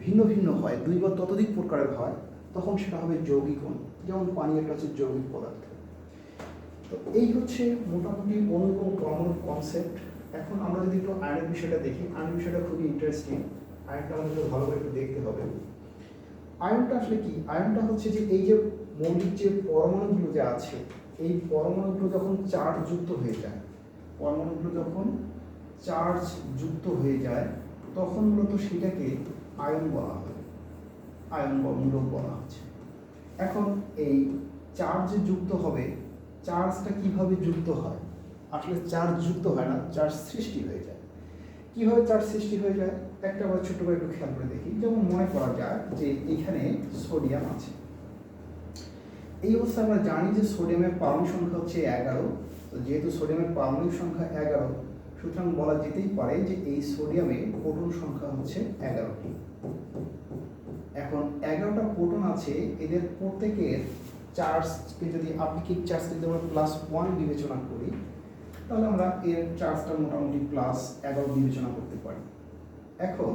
ভিন্ন ভিন্ন হয়, দুই বা ততোধিক প্রকারের হয়, তখন সেটা হবে যৌগিক অণু। যেমন পানি একটা হচ্ছে যৌগিক পদার্থ। তো এই হচ্ছে মোটামুটি অণু এবং পরমাণুর কনসেপ্ট। এখন আমরা যদি একটু আয়নের বিষয়টা দেখি, আয়নের বিষয়টা খুবই ইন্টারেস্টিং। আয়নটা আমাদের ভালো করে একটু দেখতে হবে। আয়নটা আসলে কি? আয়নটা হচ্ছে যে এই যে মৌলিক যে পরমাণুগুলো যে আছে, এই পরমাণুগুলো যখন চার্জ যুক্ত হয়ে যায়, পরমাণুগুলো যখন চার্জ যুক্ত হয়ে যায়, তখন মূলত সেটাকে আয়ন বলা হয়, আয়ন বা মূলক বলা হচ্ছে। এখন এই চার্জ যুক্ত হবে, চার্জটা কিভাবে যুক্ত হয়? আসলে চার্জ যুক্ত হয় না, চার্জ সৃষ্টি হয়ে যায়। কিভাবে চার্জ সৃষ্টি হয়ে যায়? একটা আবার ছোট্ট করে একটু খেয়াল করে দেখি। যেমন মনে করা যায় যে এখানে সোডিয়াম আছে। এই অবস্থায় আমরা জানি যে সোডিয়ামের পারমাণবিক সংখ্যা হচ্ছে 11। তো যেহেতু সোডিয়ামের পারমাণবিক সংখ্যা 11, সুতরাং বলা যেতেই পারে যে এই সোডিয়ামের প্রোটন সংখ্যা হচ্ছে 11টি। এখন 11টা প্রোটন আছে, এদের প্রত্যেকের চার্জকে যদি আপেক্ষিক চার্জকে যদি আমরা +1 বিবেচনা করি, তাহলে আমরা এর চার্জটা মোটামুটি +11 বিবেচনা করতে পারি। এখন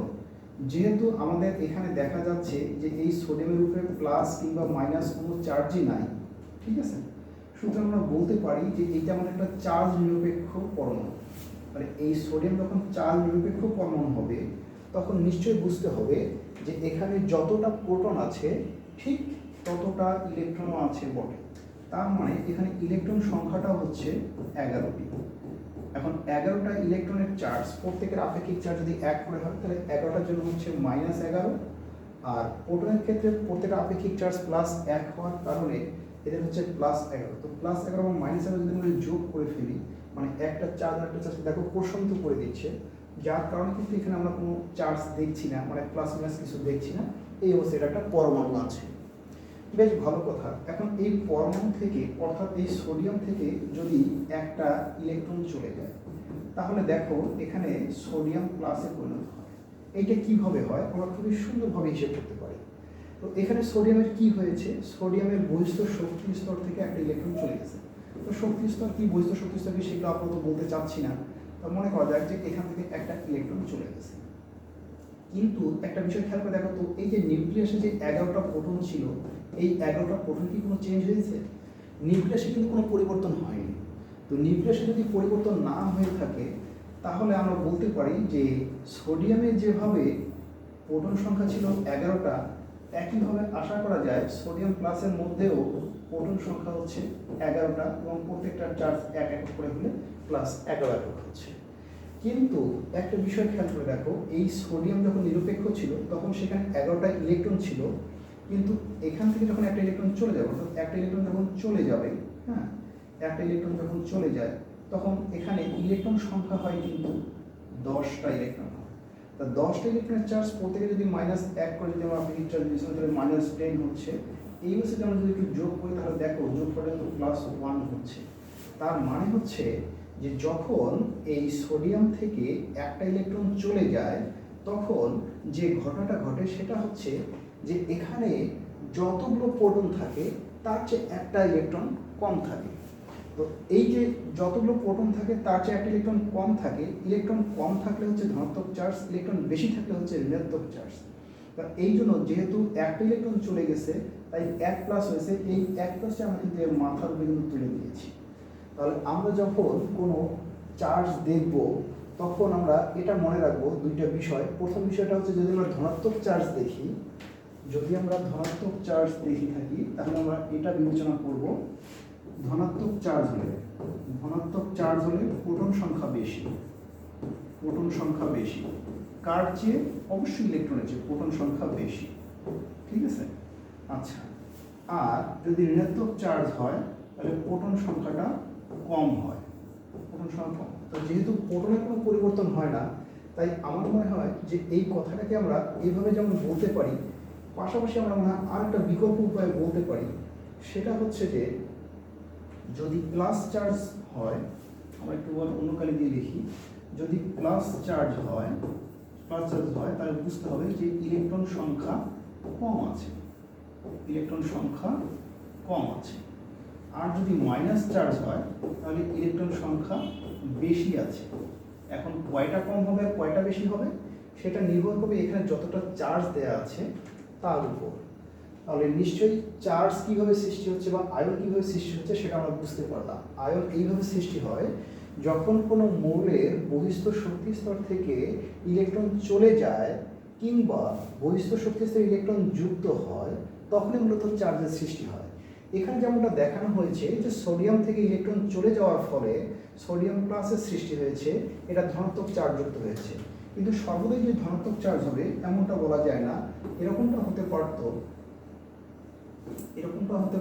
যেহেতু আমাদের এখানে দেখা যাচ্ছে যে এই সোডিয়ামের উপরে প্লাস কিংবা মাইনাস কোনো চার্জই নাই, ঠিক আছে, সুতরাং আমরা বলতে পারি যে এটা আমাদের একটা চার্জ নিরপেক্ষ পরমাণু। মানে এই সোডিয়াম যখন চার্জ নিরপেক্ষ পরমাণু হবে, তখন নিশ্চয়ই বুঝতে হবে যে এখানে যতটা প্রোটন আছে ঠিক ততটা ইলেকট্রনও আছে বটে। তার মানে এখানে ইলেকট্রন সংখ্যাটা হচ্ছে 11টি। এখন 11টা ইলেকট্রনের চার্জ, প্রত্যেকের আপেক্ষিক চার্জ যদি 1 করে হয়, তাহলে 11টার জন্য হচ্ছে -11। আর প্রোটনের ক্ষেত্রে প্রত্যেকটা আপেক্ষিক চার্জ +1 হওয়ার কারণে এদের হচ্ছে +11। তো +11 এবং -11 যদি আমরা যোগ করে ফেলি, মানে একটা চার্জ আর একটা চার্জ দেখো প্রশমিত করে দিচ্ছে, যার কারণে কিন্তু এখানে আমরা কোনো চার্জ দেখছি না, মানে প্লাস মাইনাস কিছু দেখছি না। এই অবস্থায় এটা একটা পরমাণু আছে, বেশ ভালো কথা। এখন এই পরমাণু থেকে, অর্থাৎ এই সোডিয়াম থেকে যদি একটা ইলেকট্রন চলে যায়, তাহলে দেখো এখানে সোডিয়াম প্লাসে পরিণত হয়। এইটা কিভাবে হয় আমরা খুবই সুন্দরভাবে হিসেব করতে পারি। তো এখানে সোডিয়ামের কি হয়েছে? সোডিয়ামের বহিস্থ শক্তি স্তর থেকে একটা ইলেকট্রন চলে গেছে। তো শক্তি স্তর কি, বহিস্থ শক্তি স্তর কি, সেগুলো আপাতত বলতে চাচ্ছি না। তো মনে করা যাক যে এখান থেকে একটা ইলেকট্রন চলে গেছে। কিন্তু একটা বিষয় খেয়াল করে দেখো তো, এই যে নিউক্লিয়াসে যে 11টা প্রোটন ছিল, এই 11টা প্রোটন কি কোনো চেঞ্জ হয়েছে? নিউক্লিয়াসে কিন্তু কোনো পরিবর্তন হয়নি। তো নিউক্লিয়াসে যদি পরিবর্তন না হয়ে থাকে, তাহলে আমরা বলতে পারি যে সোডিয়ামে যেভাবে প্রোটন সংখ্যা ছিল 11টা, একইভাবে আশা করা যায় সোডিয়াম প্লাসের মধ্যেও প্রোটন সংখ্যা হচ্ছে 11টা, এবং প্রত্যেকটা চার্জ 1 একক করে হলে +11 একক হচ্ছে। কিন্তু একটা বিষয় খেয়াল করে দেখো, এই সোডিয়াম যখন নিরপেক্ষ ছিল তখন সেখানে 11টা ইলেকট্রন ছিল, কিন্তু এখান থেকে যখন একটা ইলেকট্রন চলে যাবে, অর্থাৎ একটা ইলেকট্রন যখন চলে যাবে, হ্যাঁ, একটা ইলেকট্রন যখন চলে যায়, তখন এখানে ইলেকট্রন সংখ্যা হয় কিন্তু 10টা ইলেকট্রন হয়। তা 10টা ইলেকট্রনের চার্জ প্রত্যেকে যদি -1 করে যদি আমরা আপেক্ষিক চার্জ বিবেচনা করি, -10 হচ্ছে। এই বছর আমরা যদি একটু যোগ করি, তাহলে দেখো যোগ করে কিন্তু +1 হচ্ছে। তার মানে হচ্ছে যে যখন এই সোডিয়াম থেকে একটা ইলেকট্রন চলে যায়, তখন যে ঘটনাটা ঘটে সেটা হচ্ছে যে এখানে যতগুলো প্রোটন থাকে তার চেয়ে একটা ইলেকট্রন কম থাকে। তো এই যে যতগুলো প্রোটন থাকে তার চেয়ে একটা ইলেকট্রন কম থাকে, ইলেকট্রন কম থাকলে হচ্ছে ধনাত্মক চার্জ, ইলেকট্রন বেশি থাকলে হচ্ছে ঋণাত্মক চার্জ। তা এই জন্য যেহেতু একটা ইলেকট্রন চলে গেছে, তাই 1+ হয়েছে। এই 1+টা আমরা কিন্তু এর মাথার উপরে কিন্তু তুলে দিয়েছি। তাহলে আমরা যখন কোনো চার্জ দেখব, তখন আমরা এটা মনে রাখবো দুইটা বিষয়। প্রথম বিষয়টা হচ্ছে, যদি আমরা ধনাত্মক চার্জ দেখি, যদি আমরা ধনাত্মক চার্জ দেখি থাকি, তাহলে আমরা এটা বিবেচনা করব, ধনাত্মক চার্জ হলে প্রোটন সংখ্যা বেশি, প্রোটন সংখ্যা বেশি কার চেয়ে? অবশ্যই ইলেকট্রনের চেয়ে প্রোটন সংখ্যা বেশি, ঠিক আছে। আচ্ছা, আর যদি ঋণাত্মক চার্জ হয়, তাহলে প্রোটন সংখ্যাটা কম হয়, প্রোটন সংখ্যা কম। তো যেহেতু প্রোটনের কোনো পরিবর্তন হয় না, তাই আমার মনে হয় যে এই কথাটাকে আমরা এইভাবে যেমন বলতে পারি, পাশাপাশি আমরা মনে হয় আর একটা বিকল্প উপায়ে বলতে পারি। সেটা হচ্ছে যে যদি প্লাস চার্জ হয়, আমরা একটু অন্য কালি দিয়ে লিখি, যদি প্লাস চার্জ হয় তাহলে বুঝতে হবে যে ইলেকট্রন সংখ্যা কম আছে, ইলেকট্রন সংখ্যা কম আছে। আর যদি মাইনাস চার্জ হয় তাহলে ইলেকট্রন সংখ্যা বেশি আছে। এখন কয়টা কম হবে আর কয়টা বেশি হবে সেটা নির্ভর করবে এখানে যতটা চার্জ দেওয়া আছে তার উপর। তাহলে নিশ্চয়ই চার্জ কীভাবে সৃষ্টি হচ্ছে বা আয়ন কীভাবে সৃষ্টি হচ্ছে সেটা আমরা বুঝতে পারলাম। আয়ন এইভাবে সৃষ্টি হয় যখন কোনো মৌলের বহিস্থ শক্তি স্তর থেকে ইলেকট্রন চলে যায় কিংবা বহিস্থ শক্তি স্তরে ইলেকট্রন যুক্ত হয় তখনই মূলত চার্জের সৃষ্টি হয়। এখানে যেমনটা দেখানো হয়েছে যে সোডিয়াম থেকে ইলেকট্রন চলে যাওয়ার ফলে সোডিয়াম প্লাসের সৃষ্টি হয়েছে, এটা ধনাত্মক চার্জ যুক্ত হয়েছে। কিন্তু সর্বদাই যে ধনাত্মক চার্জ হবে এমনটা বলা যায় না। এরকমটা হতে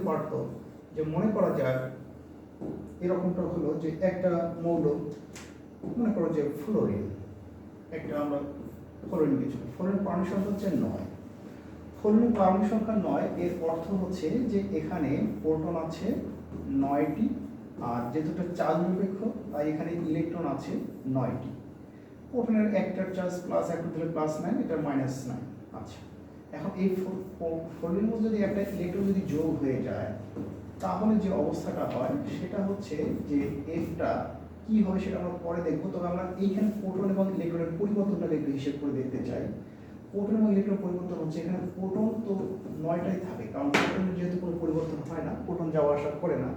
পারতো যে মনে করা যায় এরকমটা হলো যে একটা মৌল, মনে করো যে ফ্লোরিন, একটা আমরা ফ্লোরিন কিছু, ফ্লোরিন পারমাণবিক সংখ্যা হচ্ছে 9। ফ্লোরিন পারমাণবিক সংখ্যা 9 এর অর্থ হচ্ছে যে এখানে প্রোটন আছে 9টি, আর যেহেতু চার্জ নিরপেক্ষ তাই এখানে ইলেকট্রন আছে 9টি। প্রোটনের একটার চার্জ প্লাস, একটা দিলে +9, এটা -9। আচ্ছা, এখন এই ফ্লোরিনের মধ্যে যদি একটা ইলেকট্রন যদি যোগ হয়ে যায় তাহলে যে অবস্থাটা হয় সেটা হচ্ছে যে এফটা কি হবে সেটা আমরা পরে দেখবো। তবে আমরা এইখানে প্রোটন এবং ইলেকট্রনের পরিবর্তনটাকে একটু হিসেব করে দেখতে চাই। প্রোটন এবং ইলেকট্রন পরিবর্তন হচ্ছে, এখানে প্রোটন তো 9টাই থাকে, কারণ প্রোটনের যেহেতু কোনো পরিবর্তন হয় না, প্রোটন যাওয়া আসা করে না।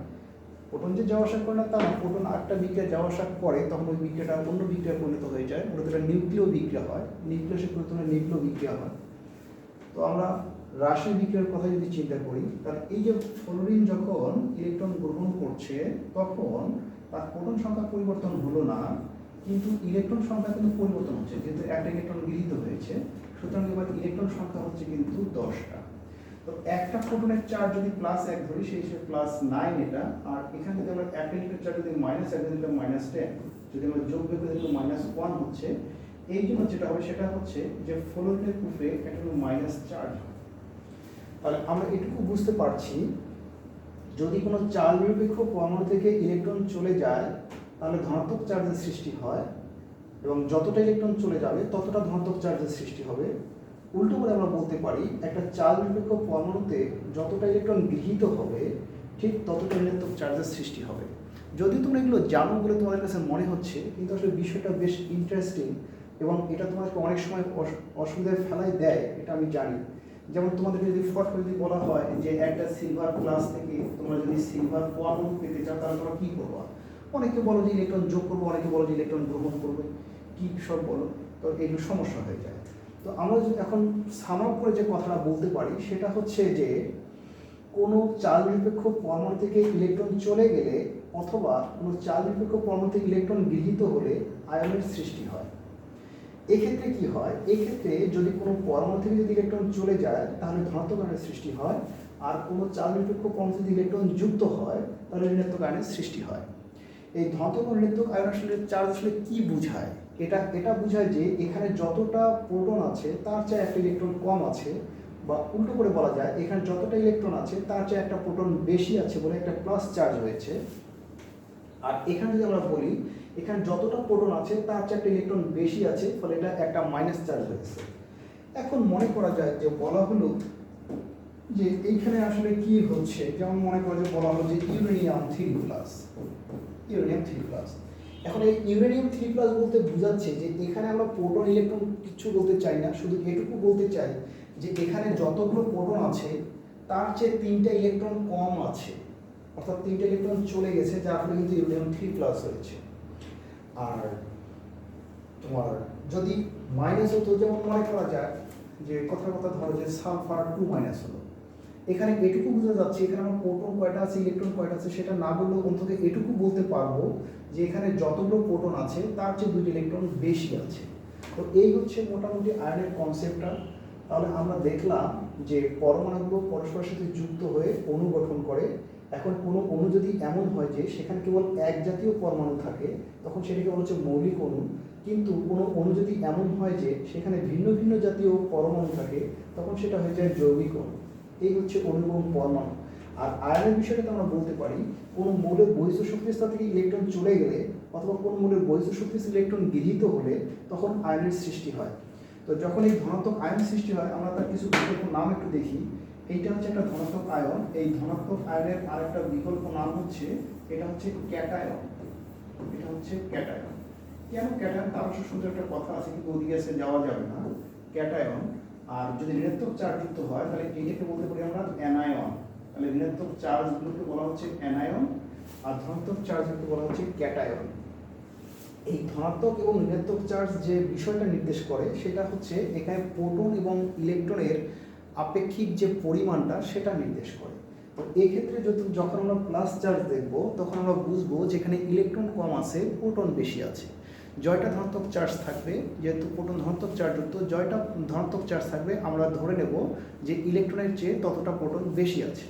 প্রোটন যে যাওয়া আসা করে না তা না, প্রোটন আটটা বিক্রিয়া যাওয়া আসা করে তখন ওই বিক্রিয়াটা অন্য বিক্রিয়ায় পরিণত হয়ে যায়, মূলত এটা নিউক্লিয় বিক্রিয়া হয়, নিউক্লিয়াসের পরিবর্তনে নিউক্লিয় বিক্রিয়া হয়। তো আমরা রাসায়নিক বিক্রিয়ার কথা যদি চিন্তা করি তাহলে এই যে ফ্লোরিন যখন ইলেকট্রন গ্রহণ করছে তখন তার প্রোটন সংখ্যা পরিবর্তন হলো না, কিন্তু ইলেকট্রন সংখ্যা কিন্তু পরিবর্তন হচ্ছে, যেহেতু একটা ইলেকট্রন গৃহীত হয়েছে। সুতরাং এবার ইলেকট্রন সংখ্যা হচ্ছে কিন্তু 10টা। তো একটা প্রোটনের চার্জ যদি +1 ধরি সেই হিসেবে +9 এটা, আর এখানে যদি আমরা একটা ইলেকট্রন চার্জ যদি -1 ধরি -10, যদি আমরা যোগ বিয়োগ করি -1 হচ্ছে। এই জন্য যেটা হবে সেটা হচ্ছে যে ফ্লোরিনের উপরে একটা মাইনাস চার্জ। তাহলে আমরা এটুকু বুঝতে পারছি যদি কোনো চার্জ নিরপেক্ষ পরমাণু থেকে ইলেকট্রন চলে যায় তাহলে ধনাত্মক চার্জের সৃষ্টি হয়, এবং যতটা ইলেকট্রন চলে যাবে ততটা ধনাত্মক চার্জের সৃষ্টি হবে। উল্টো করে আমরা বলতে পারি একটা চার্জ নিরপেক্ষ পরমাণুতে যতটা ইলেকট্রন গৃহীত হবে ঠিক ততটা ঋণাত্মক চার্জের সৃষ্টি হবে। যদি তোমরা এগুলো জানো বলে তোমাদের কাছে মনে হচ্ছে, কিন্তু আসলে বিষয়টা বেশ ইন্টারেস্টিং এবং এটা তোমাদেরকে অনেক সময় অসুবিধায় ফেলাই দেয়, এটা আমি জানি। যেমন তোমাদেরকে যদি ফট করে যদি বলা হয় যে একটা সিলভার প্লাস থেকে তোমরা যদি সিলভার পরমাণু পেতে চাও তাহলে তোমরা কী করবা? অনেকে বলো যে ইলেকট্রন যোগ করবো, অনেকে বলো যে ইলেকট্রন গ্রহণ করবে, কী সব বলো, তো এগুলো সমস্যা হয়ে যায়। তো আমরা যদি এখন সাম আপ করে যে কথাটা বলতে পারি সেটা হচ্ছে যে কোনো চার্জ নিরপেক্ষ পরমাণু থেকে ইলেকট্রন চলে গেলে অথবা কোনো চার্জ নিরপেক্ষ পরমাণু থেকে ইলেকট্রন গৃহীত হলে আয়নের সৃষ্টি হয়। এক্ষেত্রে কি হয়? এক্ষেত্রে যদি কোনো পরমাণু থেকে যদি ইলেকট্রন চলে যায় তাহলে ধনাত্মক আয়নের সৃষ্টি হয়, আর কোনো চার্জ নিরপেক্ষ পরমাণু যদি ইলেকট্রন যুক্ত হয় তাহলে ঋণাত্মক আয়নের সৃষ্টি হয়। এই ধনাত্মক ও ঋণাত্মক আয়ন আসলে চার্জ আসলে কী বোঝায়? এটা বোঝায় যে এখানে যতটা প্রোটন আছে তার চেয়ে একটা ইলেকট্রন কম আছে, বা উল্টো করে বলা যায় এখানে যতটা ইলেকট্রন আছে তার চেয়ে একটা প্রোটন বেশি আছে বলে একটা প্লাস চার্জ হয়েছে। আর এখানে যদি আমরা বলি এখানে যতটা প্রোটন আছে তার চেয়ে একটা ইলেকট্রন বেশি আছে, ফলে এটা একটা মাইনাস চার্জ হয়েছে। এখন মনে করা যায় যে বলা হলো যে এইখানে আসলে কি হচ্ছে, যেমন মনে করা যে বলা হলো যে ইউরেনিয়াম 3+। এখন এই ইউরেনিয়াম 3+ বলতে বোঝাচ্ছে যে এখানে আমরা প্রোটন ইলেকট্রন কিছু বলতে চাই না, শুধু এটুকু বলতে চাই যে এখানে যতগুলো প্রোটন আছে তার চেয়ে 3টা ইলেকট্রন কম আছে, অর্থাৎ 3টা ইলেকট্রন চলে গেছে, যার ফলে কিন্তু ইউরেনিয়াম 3+ হয়েছে। আর তোমার যদি মাইনাস হতো, যেমন মনে করা যায় যে কথা ধরো যে সালফার 2- হলো, এখানে এটুকু বোঝা যাচ্ছে এখানে আমার প্রোটন কয়টা আছে ইলেকট্রন কয়টা আছে সেটা না বললেও অন্তত এটুকু বলতে পারবো যে এখানে যতগুলো প্রোটন আছে তার চেয়ে 2টি ইলেকট্রন বেশি আছে। তো এই হচ্ছে মোটামুটি আয়নের কনসেপ্টটা। তাহলে আমরা দেখলাম যে পরমাণুগুলো পরস্পরের সাথে যুক্ত হয়ে অণু গঠন করে। এখন কোনো অণু যদি এমন হয় যে সেখানে কেবল এক জাতীয় পরমাণু থাকে তখন সেটাকে বলা হচ্ছে মৌলিক অণু, কিন্তু কোনো অণু যদি এমন হয় যে সেখানে ভিন্ন ভিন্ন জাতীয় পরমাণু থাকে তখন সেটা হয়ে যায় যৌগিক অণু। এই হচ্ছে অণু এবং পরমাণু। আর আয়নের বিষয়টাতে আমরা বলতে পারি কোনো মৌলের বহিঃস্থ শক্তি স্তর থেকে ইলেকট্রন চলে গেলে অথবা কোনো মৌলের বহিঃস্থ শক্তি ইলেকট্রন গৃহীত হলে তখন আয়নের সৃষ্টি হয়। তো যখন এই ধনাত্মক আয়ন সৃষ্টি হয় আমরা তার কিছু বিকল্প নাম একটু দেখি। এইটা হচ্ছে একটা ধনাত্মক আয়ন। এই ধনাত্মক আয়নের আরেকটা বিকল্প নাম হচ্ছে, এটা হচ্ছে ক্যাটায়ন। এটা হচ্ছে ক্যাটায়ন। কেন ক্যাটায়ন তার অবশ্য সুন্দর একটা কথা আছে, কিন্তু ওদিকে এসে যাওয়া যাবে না। ক্যাটায়ন, আর যদি ঋণাত্মক চার্জ যুক্ত হয় তাহলে এইটাকে বলতে পারি আমরা অ্যানায়ন। তাহলে ঋণাত্মক চার্জগুলোকে বলা হচ্ছে অ্যানায়ন, আর ধনাত্মক চার্জগুলোকে বলা হচ্ছে ক্যাটায়ন। এই ধনাত্মক এবং ঋণাত্মক চার্জ যে বিষয়টা নির্দেশ করে সেটা হচ্ছে এখানে প্রোটন এবং ইলেকট্রনের আপেক্ষিক যে পরিমাণটা সেটা নির্দেশ করে। তো এই ক্ষেত্রে যখন আমরা প্লাস চার্জ দেখব তখন আমরা বুঝবো যেখানে ইলেকট্রন কম আছে, প্রোটন বেশি আছে। জয়টা ধনাত্মক চার্জ থাকবে, যেহেতু প্রোটন ধনাত্মক চার্জযুক্ত, জয়টা ধনাত্মক চার্জ থাকবে, আমরা ধরে নেব যে ইলেকট্রনের চেয়ে ততটা প্রোটন বেশি আছে।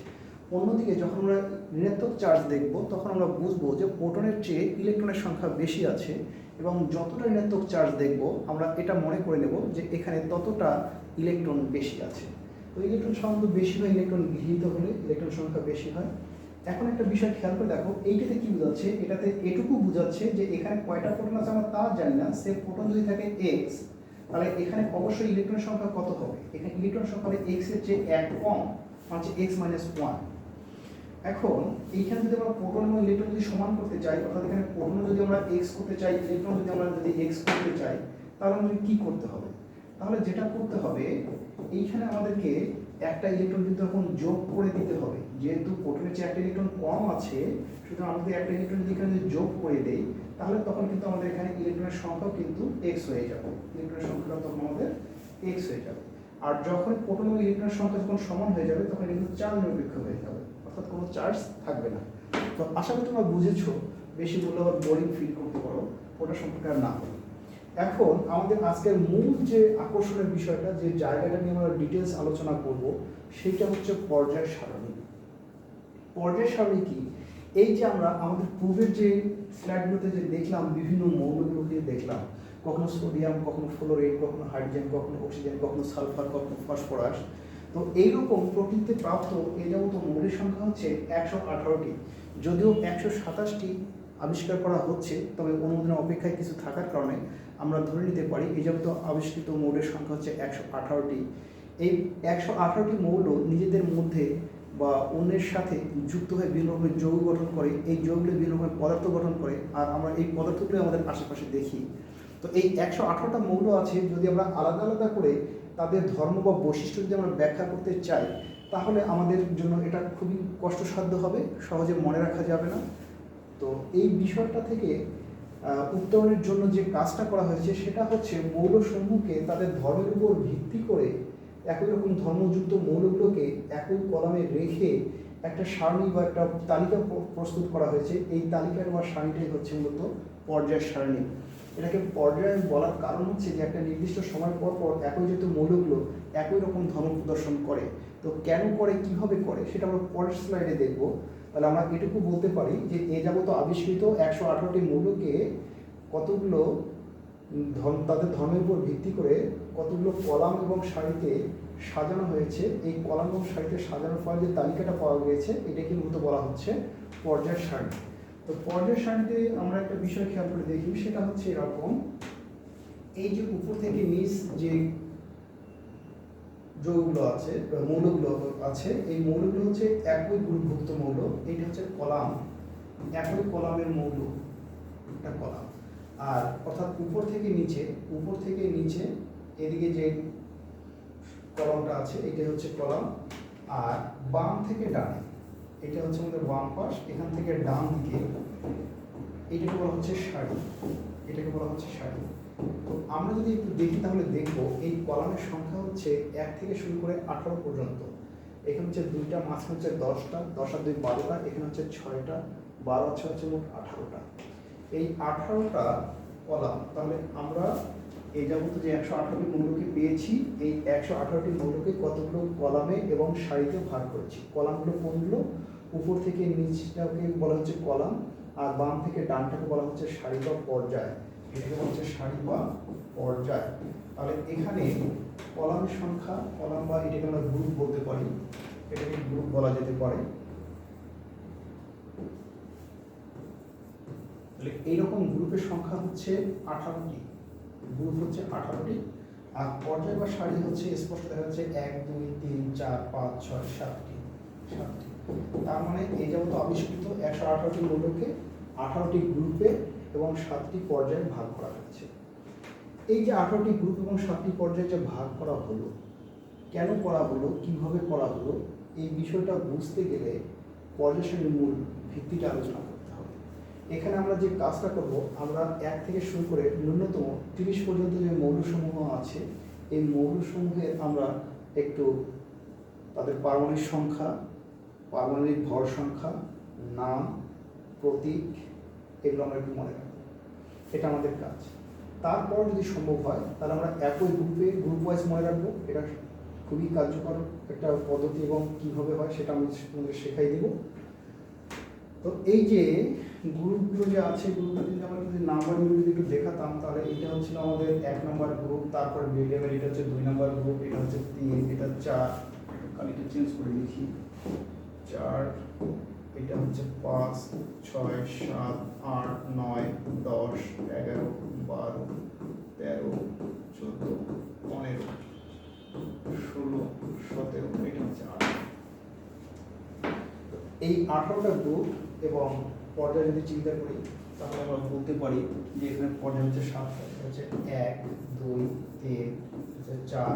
অন্যদিকে যখন আমরা ঋণাত্মক চার্জ দেখব তখন আমরা বুঝবো যে প্রোটনের চেয়ে ইলেকট্রনের সংখ্যা বেশি আছে, এবং যতটা ঋণাত্মক চার্জ দেখব আমরা এটা মনে করে নেব যে এখানে ততটা ইলেকট্রন বেশি আছে। তো ইলেকট্রন সংখ্যা বেশি হয়, ইলেকট্রন গৃহীত হলে ইলেকট্রন সংখ্যা বেশি হয়। এখন একটা বিষয় খেয়াল করে দেখো, এইটাতে কি বোঝাচ্ছে, এটাতে এটুকু বোঝাচ্ছে যে এখানে কয়টা প্রোটন আছে আমরা তা জানি না। সে প্রোটন যদি থাকে এক্স, তাহলে এখানে অবশ্যই ইলেকট্রন সংখ্যা কত হবে, এখানে ইলেকট্রন সংখ্যা হবে এক্স এর চেয়ে এক কম, হচ্ছে এক্স মাইনাস ওয়ান। এখন এইখানে যদি আমরা প্রোটন এবং ইলেকট্রন যদি সমান করতে চাই, অর্থাৎ এখানে প্রোটন যদি আমরা এক্স করতে চাই, ইলেকট্রন যদি আমরা এক্স করতে চাই, তাহলে আমাদের কি করতে হবে? তাহলে যেটা করতে হবে, এইখানে আমাদেরকে একটা ইলেকট্রন কিন্তু এখন যোগ করে দিতে হবে। যেহেতু প্রোটনের চেয়ে একটা ইলেকট্রন কম আছে, সুতরাং আমাদের একটা ইলেকট্রন যদি এখানে যোগ করে দেই, তাহলে তখন কিন্তু আমাদের এখানে ইলেকট্রনের সংখ্যাও কিন্তু এক্স হয়ে যাবে। ইলেকট্রনের সংখ্যাটা তখন আমাদের এক্স হয়ে যাবে। আর যখন প্রোটন এবং ইলেকট্রনের সংখ্যা যখন সমান হয়ে যাবে তখন কিন্তু চার্জ নিরপেক্ষ হয়ে যাবে, অর্থাৎ কোনো চার্জ থাকবে না। তো আশা করি তোমরা বুঝেছো, বেশি বললে আবার বোরিং ফিল করতে পারো, ওটা সম্পর্কে আর না বলি। এখন আমাদের আজকের মূল যে আকর্ষণের বিষয়টা, যে জায়গাটা নিয়ে আমরা ডিটেলস আলোচনা করব, সেটা হচ্ছে পর্যায় সারণী। পর্যায় সারণী কি? এই যে আমরা আমাদের পূর্বের যে স্লাইডগুলোতে যে দেখলাম, বিভিন্ন মৌলগুলোকে দেখলাম, কখনো সোডিয়াম, কখনো ফ্লোরিন, কখনো হাইড্রোজেন, কখনো অক্সিজেন, কখনো সালফার, কখনো ফসফরাস। তো এইরকম প্রকৃতিতে প্রাপ্ত এই যাবত মৌলের সংখ্যা হচ্ছে 118টি। যদিও 127টি আবিষ্কার করা হচ্ছে, তবে অনুমোদনের অপেক্ষায় কিছু থাকার কারণে আমরা ধরে নিতে পারি এই যাবত আবিষ্কৃত মৌলের সংখ্যা হচ্ছে 118টি। এই 118টি মৌল নিজেদের মধ্যে বা অন্যের সাথে যুক্ত হয়ে বিভিন্ন রকমের যৌগ গঠন করে, এই যৌগগুলো বিভিন্ন রকমের পদার্থ গঠন করে, আর আমরা এই পদার্থগুলো আমাদের আশেপাশে দেখি। তো এই 118টা মৌল আছে, যদি আমরা আলাদা আলাদা করে তাদের ধর্ম বা বৈশিষ্ট্য যদি আমরা ব্যাখ্যা করতে চাই, তাহলে আমাদের জন্য এটা খুবই কষ্টসাধ্য হবে, সহজে মনে রাখা যাবে না। তো এই বিষয়টা থেকে উত্তরণের জন্য যে কাজটা করা হয়েছে সেটা হচ্ছে মৌলসমূহকে তাদের ধর্মের উপর ভিত্তি করে একই রকম ধর্মযুক্ত মৌলগুলোকে একই কলামে রেখে একটা সারণী বা একটা তালিকা প্রস্তুত করা হয়েছে। এই তালিকার বা সারণীটাই হচ্ছে মূলত পর্যায় সারণী। এটাকে পর্যায় বলার কারণ হচ্ছে যে একটা নির্দিষ্ট সময় পর পর একই যেহেতু মৌলগুলো একই রকম ধর্ম প্রদর্শন করে, তো কেন করে, কিভাবে করে, সেটা আমরা পরের স্লাইডে দেখব। তাহলে আমরা এটুকু বলতে পারি যে এ যাবত আবিষ্কৃত 118টি মৌলকে কতগুলো তাদের ধর্মের উপর ভিত্তি করে কতগুলো কলাম এবং সারিতে সাজানো হয়েছে। এই কলাম এবং সারিতে সাজানোর ফলে যে তালিকাটা পাওয়া গিয়েছে, এটাকে মূলত বলা হচ্ছে পর্যায় সারণী। তো পর্যায় সারণীতে আমরা একটা বিষয় খেয়াল করে দেখি, সেটা হচ্ছে এরকম, এই যে উপর থেকে নিচ যে যৌগগুলো আছে, মৌলগুলো আছে, এই মৌলগুলো হচ্ছে একই গ্রুপভুক্ত মৌল। এইটা হচ্ছে কলাম, একই কলামের মৌল, একটা কলাম। আর অর্থাৎ উপর থেকে নিচে এদিকে যে কলামটা আছে এটা হচ্ছে কলাম, আর বাম থেকে ডানে এটা হচ্ছে আমাদের বাম পাশ, এখান থেকে ডান দিকে এটাকে বলা হচ্ছে সারি, এটাকে বলা হচ্ছে সারি। তো আমরা যদি একটু দেখি তাহলে দেখবো এই কলামের সংখ্যা হচ্ছে 1 থেকে শুরু করে 18 পর্যন্ত। এখানে হচ্ছে 2টা, মাঝখানে হচ্ছে 10টা, 10 আর 2 12টা, এখানে হচ্ছে 6টা, 12 হচ্ছে মোট 18টা। এই 18টা কলাম, তাহলে আমরা এই যাবত যে 118টি মৌলকে পেয়েছি, এই 118টি মৌলকে কতগুলো কলামে এবং সারিতে ভাগ করেছি। কলামগুলো কোনগুলো? উপর থেকে নিচটাকে বলা হচ্ছে কলাম, আর বাম থেকে ডানটাকে বলা হচ্ছে সারি বা পর্যায়। এটাকে বলা হচ্ছে সারি বা পর্যায়। তাহলে এখানে কলামের সংখ্যা, কলাম বা এটাকে আমরা গ্রুপ বলতে পারি, এটাকে গ্রুপ বলা যেতে পারে। তাহলে এইরকম গ্রুপের সংখ্যা হচ্ছে 18টি, গ্রুপ হচ্ছে 18টি। আর পর্যায় বা সারি হচ্ছে স্পষ্ট দেখা যাচ্ছে 1 2 3 4 5 6 7টি। তার মানে এই যাবত আবিষ্কৃত 118টি মৌলকে 18টি গ্রুপে এবং 7টি পর্যায়ে ভাগ করা হয়েছে। এই যে 18টি গ্রুপ এবং 7টি পর্যায়ে যে ভাগ করা হলো, কেন করা হলো, কিভাবে করা হলো, এই বিষয়টা বুঝতে গেলে পর্যায় সারণীর মূল ভিত্তিটা আলোচনা করতে হবে। এখানে আমরা যে কাজটা করব, আমরা 1 থেকে শুরু করে ন্যূনতম 30 পর্যন্ত যে মৌলসমূহ আছে, এই মৌলসমূহের আমরা একটু তাদের পারমাণবিক সংখ্যা, পারমাণবিক ভর সংখ্যা, নাম, প্রতীক, এগুলো আমরা একটু মনে রাখবো। এটা আমাদের কাজ। তারপর যদি সম্ভব হয় তাহলে আমরা একই গ্রুপ ওয়াইজ মনে রাখবো। এটা খুবই কার্যকর একটা পদ্ধতি এবং কীভাবে হয় সেটা আমি তোমাদের শেখাই দেব। তো এই যে গ্রুপগুলো যে আছে, গ্রুপগুলো যদি আমরা যদি নাম্বারগুলো যদি একটু দেখাতাম, তাহলে এটা হচ্ছিল আমাদের 1 নম্বর গ্রুপ, তারপর মিডিয়ামের এটা হচ্ছে 2 নম্বর গ্রুপ, এটা হচ্ছে 3, এটা 4, কালিটা চেঞ্জ করে লিখি 4, এটা হচ্ছে 5 6 7 8 9 10 11 12 13 14 15 16 17, এটা হচ্ছে 18। এই 18টা গ্রুপ এবং পর্যায় যদি চিন্তা করি তাহলে আমরা বলতে পারি যে এখানে পর্যায় হচ্ছে 7টা, হচ্ছে 1 2 3 4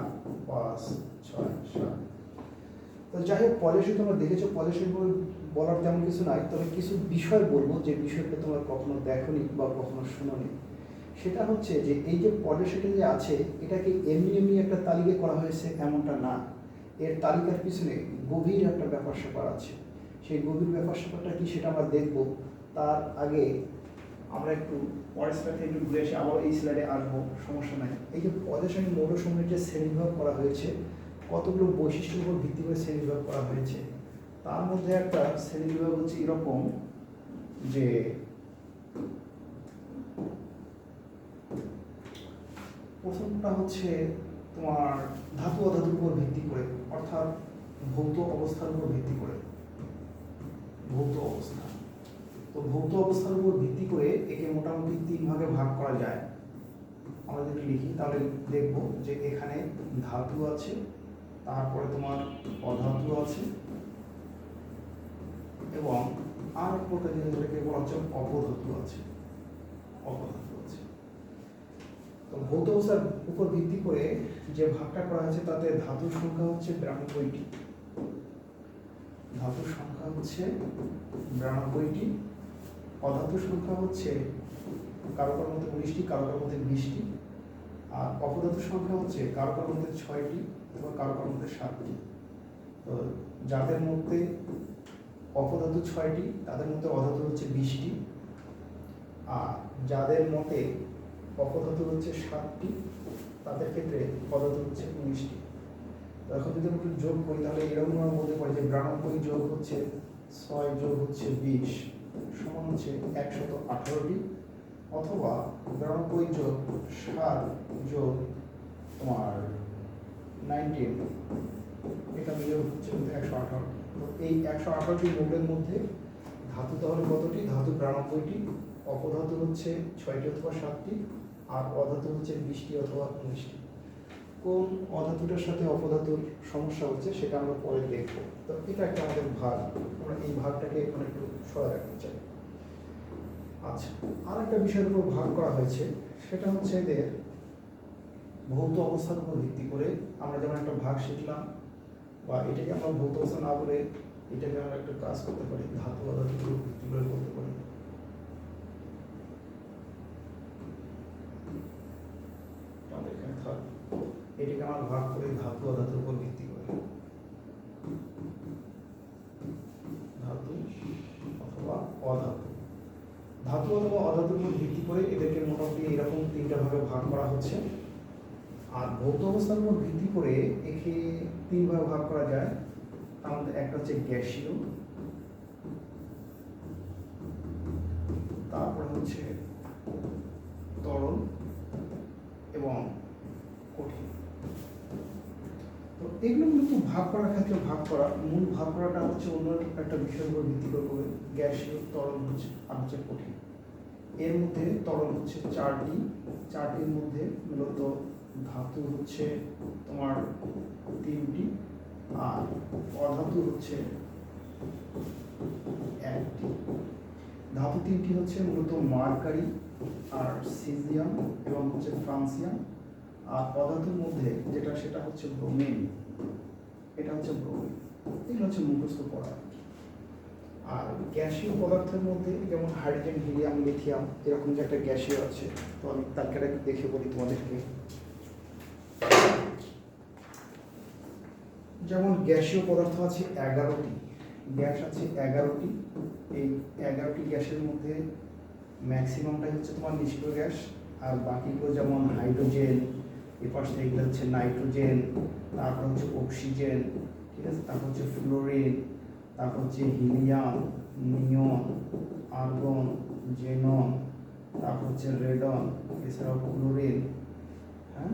5 6 7। তো যাই হোক, পলিসি তোমরা দেখেছো, পলিসি বলার তেমন কিছু নাই, তবে কিছু বিষয় বলবো যে বিষয়টা তোমরা কখনো দেখোনি বা কখনো শুনোনি। সেটা হচ্ছে যে এই যে পলিসিটা যে আছে, এটাকে এমনি একটা তালিকা করা হয়েছে এমনটা না। এর তালিকার পিছনে গভীর একটা ব্যাপার স্যাপার আছে। সেই গভীর ব্যাপার স্যাপারটা কি সেটা আমরা দেখব। তার আগে আমরা একটু পরের স্লাইডে একটু ঘুরে এসে আবার এই স্লাইডে আসবো, সমস্যা নাই। এই যে পলিসি মৌলসমূহের যে শ্রেণীবিভাগ করা হয়েছে, কতগুলো বৈশিষ্ট্যের উপর ভিত্তি করে শ্রেণীবিভাগ করা হয়েছে, তার মধ্যে একটা শ্রেণীবিভাগ হচ্ছে এরকম যে প্রথমটা হচ্ছে তোমার ধাতু অধাতুর উপর ভিত্তি করে, অর্থাৎ ভৌত অবস্থার উপর ভিত্তি করে। ভৌত অবস্থা, তো ভৌত অবস্থার উপর ভিত্তি করে একে মোটামুটি 3 ভাগে ভাগ করা যায়। আমরা যদি লিখি তাহলে দেখব যে এখানে ধাতু আছে, তারপরে তোমার অধাতু আছে, এবং আর এক প্রকার যেটাকে বলা হচ্ছে অপধাতু আছে। তো ভৌত অবস্থার উপর ভিত্তি করে যে ভাগটা করা হয়েছে তাতে ধাতুর সংখ্যা হচ্ছে 92টি। ধাতুর সংখ্যা হচ্ছে 92টি, অধাতুর সংখ্যা হচ্ছে কারো কারোর মধ্যে 19টি, কারো কারোর মধ্যে 20টি, আর অপধাতুর সংখ্যা হচ্ছে কারো কারোর মধ্যে 6টি এবং কারো কারোর মধ্যে 7টি। তো যাদের মধ্যে অপধাতু 6টি, তাদের মধ্যে অধাতু হচ্ছে 20টি, আর যাদের মতে অপধাতু হচ্ছে 7টি, তাদের ক্ষেত্রে অধাতু হচ্ছে 19টি। এখন যদি আমরা একটু যোগ করি তাহলে এরকম আমরা বলতে পারি যে 92 যোগ হচ্ছে 6 যোগ হচ্ছে 20 সমান হচ্ছে 118টি, অথবা 92 যোগ 7 যোগ তোমার 19, এটা মিলে হচ্ছে 118। তো এই 118টি মৌলের মধ্যে ধাতু তাহলে কতটি? ধাতু 92টি, অপধাতু হচ্ছে 6টি অথবা 7টি, আর অধাতু হচ্ছে 20টি অথবা 19টি। কোন অধাতুটার সাথে অপধাতুর সমস্যা হচ্ছে সেটা আমরা পরে দেখব। তো এটা একটা আমাদের ভাগ, আমরা এই ভাগটাকে এখানে একটু সরাই রাখতে চাই। আচ্ছা, আর একটা বিষয়ের উপর ভাগ করা হয়েছে, সেটা হচ্ছে এদের ভৌত অবস্থার উপর ভিত্তি করে। আমরা যেমন একটা ভাগ শিখলাম, বা এটাকে আমরা ভৌত অবস্থা না বলে এটাকে আমরা একটা কাজ করতে পারি, ধাতু অধাতুর উপর ভিত্তি করে করতে পারি। এটাকে আমরা ভাগ করি ধাতু অধাতুর উপর ভিত্তি করে, ধাতু অথবা অধাতু। ধাতু অথবা অধাতুর উপর ভিত্তি করে এদেরকে মোটামুটি এরকম 3টা ভাগে ভাগ করা হচ্ছে। আর ভৌত অবস্থার উপর ভিত্তি করে একে 3 ভাগে ভাগ করা যায়। তার মধ্যে একটা হচ্ছে গ্যাসীয়, তারপর হচ্ছে তরল এবং কঠিন। তো এগুলো কিন্তু ভাগ করার ক্ষেত্রে মূল ভাগ করাটা হচ্ছে অন্য একটা বিষয়ের উপর ভিত্তি করে, গ্যাসীয়, তরল হচ্ছে আর হচ্ছে কঠিন। এর মধ্যে তরল হচ্ছে 4টি, 4টির মধ্যে মূলত ধাতু হচ্ছে তোমার 3টি, আর অধাতু হচ্ছে 1টি। ধাতু 3টি হচ্ছে মূলত মার্কারি আর সিজিয়াম এবং হচ্ছে ফ্রান্সিয়াম, আর অধাতুর মধ্যে যেটা সেটা হচ্ছে ব্রোমিন, এটা হচ্ছে ব্রোমিন। এগুলো হচ্ছে মুখস্থ পড়া। আর গ্যাসীয় পদার্থের মধ্যে যেমন হাইড্রোজেন, হিলিয়াম, লিথিয়াম এরকম যে একটা গ্যাসীয় আছে, তো আমি তালিকাটা একটু দেখে বলি তোমাদেরকে। যেমন গ্যাসীয় পদার্থ আছে 11টি, গ্যাস আছে 11টি। এই 11টি গ্যাসের মধ্যে ম্যাক্সিমামটাই হচ্ছে তোমার নিষ্ক্রিয় গ্যাস, আর বাকিগুলো যেমন হাইড্রোজেন, এরপর এগুলো হচ্ছে নাইট্রোজেন, তারপর হচ্ছে অক্সিজেন, ঠিক আছে, তারপর হচ্ছে ফ্লোরিন, তারপর হচ্ছে হিলিয়াম, নিয়ন, আর্গন, জেনন, তারপর হচ্ছে রেডন, এছাড়াও ক্লোরিন। হ্যাঁ,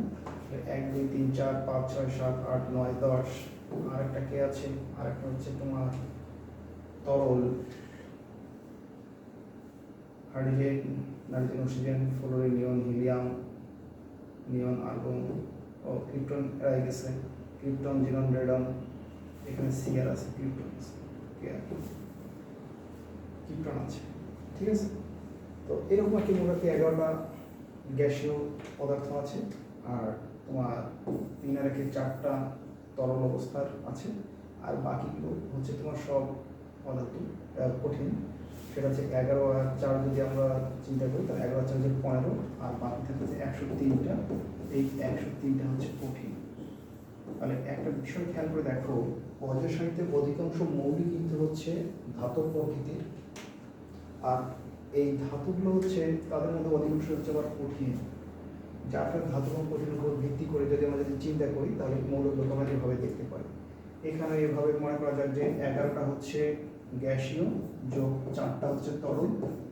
1 2 3 4 5 6 7 8 9 10। আরেকটা কে আছে, আরেকটা হচ্ছে তোমার তরল, হাইড্রোজেন, নাইট্রোজেন, অক্সিজেন, ফ্লোরিন, নিয়ন, হিলিয়াম, নিয়ন, আর্গন ও ক্রিপ্টন এরা গেছে, ক্রিপ্টন, জিনন, রেডন, এখানে সিআর আছে, ক্রিপ্টন আছে, ক্রিপ্টন আছে, ঠিক আছে। তো এরকম আর কি মোটামুটি 11টা গ্যাসীয় পদার্থ আছে, আর তোমার 3 আর 4টা তরল অবস্থার আছে, আর বাকিগুলো হচ্ছে তোমার সব পদার্থ কঠিন। সেটা হচ্ছে 11 আর 4 যদি আমরা চিন্তা করি তাহলে 11 আর 4 হচ্ছে 15, আর বাকি থাকে হচ্ছে 103টা। এই 103টা হচ্ছে কঠিন। তাহলে একটা বিষয় খেয়াল করে দেখো, পর্যায় সাহিত্যে অধিকাংশ মৌলিক কিন্তু হচ্ছে ধাতব প্রকৃতির, আর এই ধাতুগুলো হচ্ছে তাদের মধ্যে অধিকাংশ হচ্ছে আবার কঠিন। যার ফলে ধাতু এবং কঠিনের উপর ভিত্তি করে যদি আমরা চিন্তা করি তাহলে মৌলগুলোকে আমরা এভাবে দেখতে পাই। এখানে এভাবে মনে করা যায় যে 11টা হচ্ছে গ্যাসীয়, যোগ 4টা হচ্ছে তরল,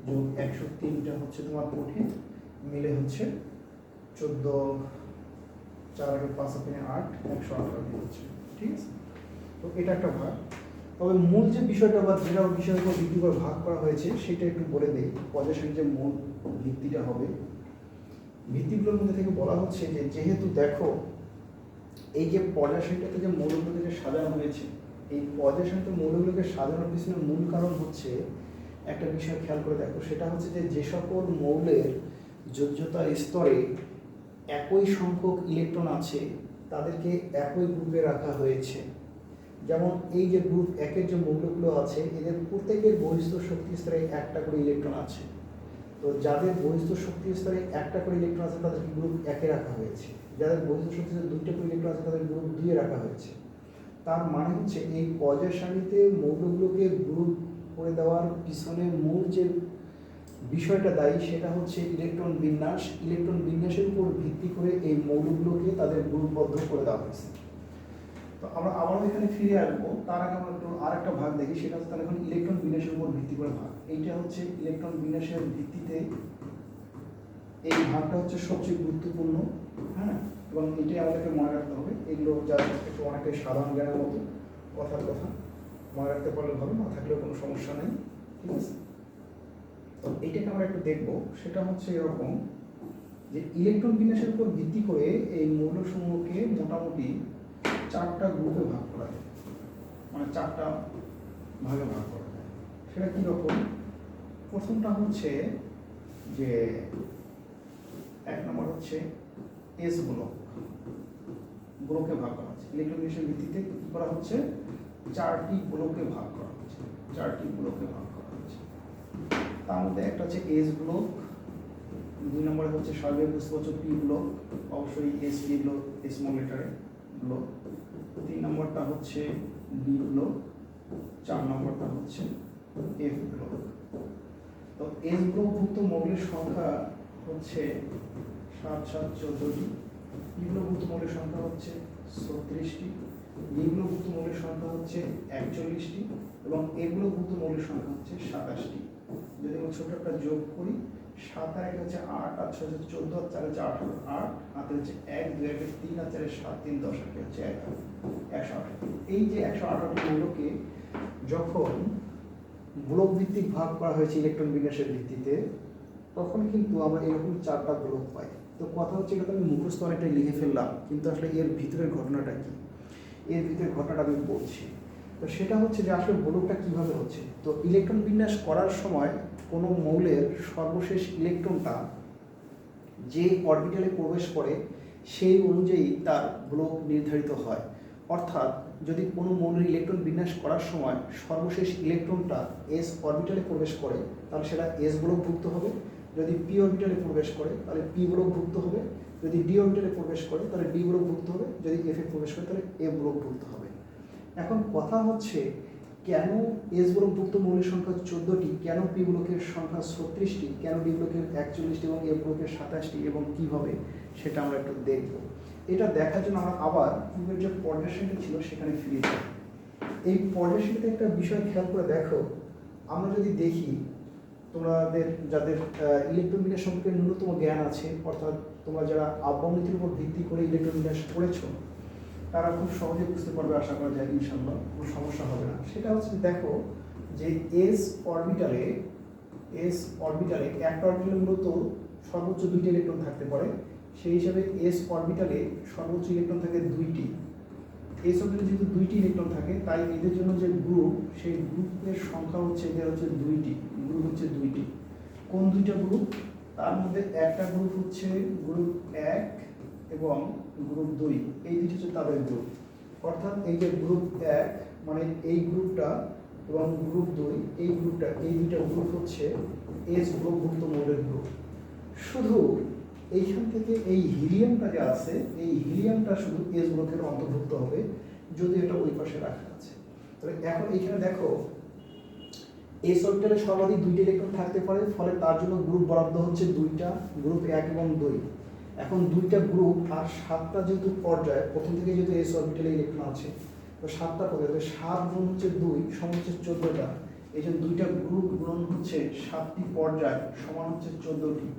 যোগ 103টা হচ্ছে তোমার কঠিন, মিলে হচ্ছে 14, 4 5 8 118 হচ্ছে, ঠিক আছে। তো এটা একটা ভাগ। তবে মূল যে বিষয়টা বা যেটা বিষয়ের উপর ভিত্তি করে ভাগ করা হয়েছে সেটা একটু বলে দেই। পর্যায় সারণীর যে মূল ভিত্তিটা হবে, ভিত্তিগুলোর মধ্যে থেকে বলা হচ্ছে যে যেহেতু দেখো এই যে পর্যায় সারণীটাতে যে মৌলগুলোকে যে সাজানো হয়েছে, এই পর্যায় সারণীতে মৌলগুলোকে সাজানোর পিছনে মূল কারণ হচ্ছে একটা বিষয় খেয়াল করে দেখো, সেটা হচ্ছে যে সকল মৌলের যোজ্যতার স্তরে একই সংখ্যক ইলেকট্রন আছে তাদেরকে একই গ্রুপে রাখা হয়েছে। যেমন এই যে গ্রুপ 1-এর যে মৌলগুলো আছে এদের প্রত্যেকের বহিস্থ শক্তি স্তরে একটা করে ইলেকট্রন আছে। তো যাদের বহিস্থ শক্তি স্তরে একটা করে ইলেকট্রন আছে তাদেরকে গ্রুপ 1-এ রাখা হয়েছে, যাদের বহিস্থ শক্তি স্তরে 2টা করে ইলেকট্রন আছে তাদের গ্রুপ 2-এ রাখা হয়েছে। তার মানে হচ্ছে এই পর্যায় সারণীতে মৌলগুলোকে গ্রুপ করে দেওয়ার পিছনে মূল যে বিষয়টা দায়ী সেটা হচ্ছে ইলেকট্রন বিন্যাস। ইলেকট্রন বিন্যাসের উপর ভিত্তি করে এই মৌলগুলোকে তাদের গ্রুপবদ্ধ করে দেওয়া হয়েছে। তো আমরা আবারও এখানে ফিরে আসবো, তার আগে আমরা একটু আরেকটা ভাগ দেখি, সেটা হচ্ছে তাহলে এখন ইলেকট্রন বিন্যাসের উপর ভিত্তি করে ভাগ। এইটা হচ্ছে ইলেকট্রন বিন্যাসের ভিত্তিতে এই ভাগটা হচ্ছে সবচেয়ে গুরুত্বপূর্ণ। হ্যাঁ, এবং এটাই আমাদেরকে মনে রাখতে হবে। এগুলো যা একটু অনেকটাই সাধারণ জ্ঞানের মতো কথার কথা, মনে রাখতে পারলে ভালো, না থাকলেও কোনো সমস্যা নেই, ঠিক আছে। তো এইটাকে আমরা একটু দেখবো, সেটা হচ্ছে এরকম যে ইলেকট্রন বিন্যাসের উপর ভিত্তি করে এই মৌলসমূহকে মোটামুটি 4টা গ্রুপে ভাগ করা যায়, মানে 4টা ভাগে ভাগ করা যায়। সেটা কীরকম? প্রথমটা হচ্ছে যে 1 নম্বর হচ্ছে এস ব্লক, ব্লকে ভাগ করা হচ্ছে। ইলেকট্রন বিন্যাসের ভিত্তিতে কী করা হচ্ছে? 4টি ব্লকে ভাগ করা হচ্ছে, 4টি ব্লকে ভাগ করা হচ্ছে। তার মধ্যে একটা হচ্ছে এস ব্লক, 2 নম্বরে হচ্ছে স্বাভাবিক বুঝতে পারছো পি ব্লক, অবশ্যই এস পি ব্লক স্মল লেটারে ব্লক। 3 নম্বরটা হচ্ছে বি ব্লক, 4 নম্বরটা হচ্ছে এফ ব্লক। তো এস ব্লকভুক্ত মৌলের সংখ্যা হচ্ছে 7 7 14টি, পি ব্লকভুক্ত মৌলের সংখ্যা হচ্ছে 36টি, বি ব্লকভুক্ত মৌলের সংখ্যা হচ্ছে 41টি এবং এ ব্লকভুক্ত মৌলের সংখ্যা হচ্ছে 27টি। যদি আমরা ছোট একটা যোগ করি, 7 আর 1 হচ্ছে 8, আর 6 হচ্ছে 14, আর 4 হচ্ছে 18, 8 হাতে হচ্ছে 1 2 1 3 আর 4 7 3 10 আর হচ্ছে 118। এই যে 118টি মৌলকে যখন ব্লক ভিত্তিক ভাগ করা হয়েছে ইলেকট্রন বিন্যাসের ভিত্তিতে, তখন কিন্তু আমরা এরকম 4টা ব্লক পাই। তো কথা হচ্ছে এটা তো আমি মুখস্থ অনেকটাই লিখে ফেললাম, কিন্তু আসলে এর ভিতরের ঘটনাটা কি, এর ভিতরের ঘটনাটা আমি বলছি। তো সেটা হচ্ছে যে আসলে ব্লকটা কীভাবে হচ্ছে। তো ইলেকট্রন বিন্যাস করার সময় কোনো মৌলের সর্বশেষ ইলেকট্রনটা যে অরবিটালে প্রবেশ করে সেই অনুযায়ী তার ব্লক নির্ধারিত হয়। অর্থাৎ যদি কোনো মৌলের ইলেকট্রন বিন্যাস করার সময় সর্বশেষ ইলেকট্রনটা এস অরবিটালে প্রবেশ করে তাহলে সেটা এস ব্লকভুক্ত হবে, যদি পি অরবিটালে প্রবেশ করে তাহলে পি ব্লকভুক্ত হবে, যদি ডি অরবিটালে প্রবেশ করে তাহলে ডি ব্লকভুক্ত হবে, যদি এফ এ প্রবেশ করে তাহলে এফ ব্লকভুক্ত হবে। এখন কথা হচ্ছে কেন এস ব্লকভুক্ত মৌলের সংখ্যা 14টি, কেন পি ব্লকের সংখ্যা 36টি, কেন ডি ব্লকের 41টি এবং এফ ব্লকের 27টি এবং কীভাবে, সেটা আমরা একটু দেখব। এটা দেখার জন্য আমরা আবার পূর্বের যে পর্যায়সারিটা ছিল সেখানে ফিরে যাই। এই পর্যায়সারিতে একটা বিষয় খেয়াল করে দেখো, আমরা যদি দেখি তোমাদের যাদের ইলেকট্রন বিন্যাস সম্পর্কে ন্যূনতম জ্ঞান আছে, অর্থাৎ তোমরা যারা আবহাওয়ার উপর ভিত্তি করে ইলেকট্রন বিন্যাস করেছো তারা খুব সহজে বুঝতে পারবে, আশা করা যায় ইনশাআল্লাহ কোনো সমস্যা হবে না। সেটা হচ্ছে দেখো যে এস অরবিটালে একটা অরবিটালে মূলত সর্বোচ্চ 2টি ইলেকট্রন থাকতে পারে, সেই হিসাবে এস অরবিটালে সর্বোচ্চ ইলেকট্রন থাকে 2টি। এস অরবিটালে যেহেতু 2টি ইলেকট্রন থাকে তাই এদের জন্য যে গ্রুপ, সেই গ্রুপের সংখ্যা হচ্ছে এদের হচ্ছে 2টি, গ্রুপ হচ্ছে 2টি। কোন 2টা গ্রুপ? তার মধ্যে একটা গ্রুপ হচ্ছে গ্রুপ 1 এবং গ্রুপ 2, এই দুটি হচ্ছে তাদের গ্রুপ। অর্থাৎ এই যে গ্রুপ 1 মানে এই গ্রুপটা এবং গ্রুপ 2 এই গ্রুপটা, এই দুইটা গ্রুপ হচ্ছে এস গ্রুপভুক্ত মৌলের গ্রুপ। শুধু এইখান থেকে এই হিলিয়ামটা যে আছে, এই হিলিয়ামটা শুধু এস ব্লকের অন্তর্ভুক্ত হবে, যদি এটা ওই পাশে রাখা আছে। তবে এখন এইখানে দেখো এস অরবিটালে সর্বাধিক 2টি ইলেকট্রন থাকতে পারে, ফলে তার জন্য গ্রুপ বরাদ্দ হচ্ছে 2টা, গ্রুপ 1 এবং 2। এখন 2টা গ্রুপ আর 7টা যেহেতু পর্যায়, প্রথম থেকে যেহেতু এস অরবিটালে ইলেকট্রন আছে, তো 7টা পর্যায়ে 7 গুণ হচ্ছে 2 সমান হচ্ছে 14টা। এই জন্য 2টা গ্রুপ গুণন হচ্ছে 7টি পর্যায় সমান হচ্ছে 14টি।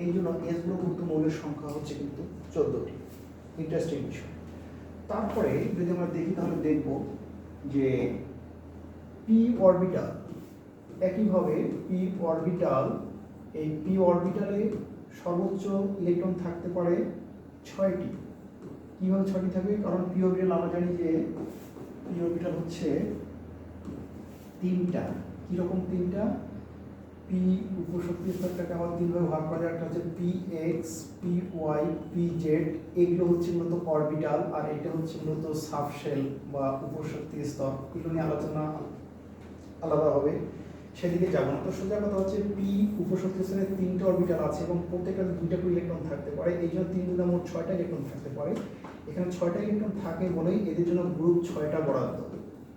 এই জন্য এস ব্লকভুক্ত মৌলের সংখ্যা হচ্ছে কিন্তু 14টি। ইন্টারেস্টিং বিষয়। তারপরে যদি আমরা দেখি তাহলে দেখব যে পি অরবিটাল, একইভাবে পি অরবিটাল, এই পি অরবিটালে সর্বোচ্চ ইলেকট্রন থাকতে পারে 6টি। কীভাবে 6টি থাকবে? কারণ পি অরবিটাল আমরা জানি যে পি অরবিটাল হচ্ছে 3টা। কীরকম 3টা? পি উপশক্তি স্তরটাকে আবার 3 ভাগে ভাগ করা যায়। একটা হচ্ছে P X, P Y, P Z, এগুলো হচ্ছে মূলত অরবিটাল, আর এটা হচ্ছে মূলত সাবশেল বা উপশক্তি স্তর। এগুলো নিয়ে আলোচনা আলাদা হবে, সেদিকে যাব না। তো সোজা কথা হচ্ছে পি উপশক্তি স্তরে 3টা অরবিটাল আছে এবং প্রত্যেকটাতে 2টা করে ইলেকট্রন থাকতে পারে। এই জন্য 3 দুগুণে মোট 6টা ইলেকট্রন থাকতে পারে। এখানে 6টা ইলেকট্রন থাকে বলেই এদের জন্য গ্রুপ 6টা বরাদ্দ।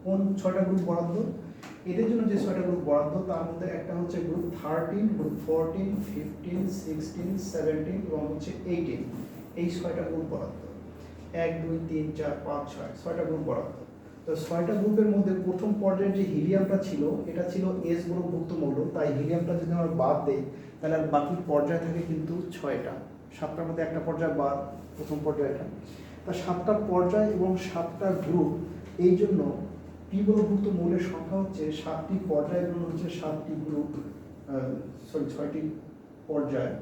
কোন 6টা গ্রুপ বরাদ্দ? এদের জন্য যে 6টা গ্রুপ বরাদ্দ তার মধ্যে একটা হচ্ছে গ্রুপ 13, গ্রুপ 14, 15, 16, 17 এবং হচ্ছে 18। এই 6টা গ্রুপ বরাদ্দ। 1, 2, 3, 4, 5, 6, 6টা গ্রুপ বরাদ্দ। তো 6টা গ্রুপের মধ্যে প্রথম পর্যায়ে যে হিলিয়ামটা ছিল এটা ছিল এস গ্রুপভুক্ত মৌল, তাই হিলিয়ামটা যদি আমরা বাদ দেই তাহলে আর বাকি পর্যায় থাকে কিন্তু 6টা। 7টার মধ্যে একটা পর্যায় বাদ, প্রথম পর্যায়টা। তা 7টা পর্যায় এবং 7টা গ্রুপ, এই জন্য পি গ্রুপভুক্ত মৌলের সংখ্যা হচ্ছে 7টি পর্যায় গুণ হচ্ছে 7টি গ্রুপ, 6টি পর্যায়,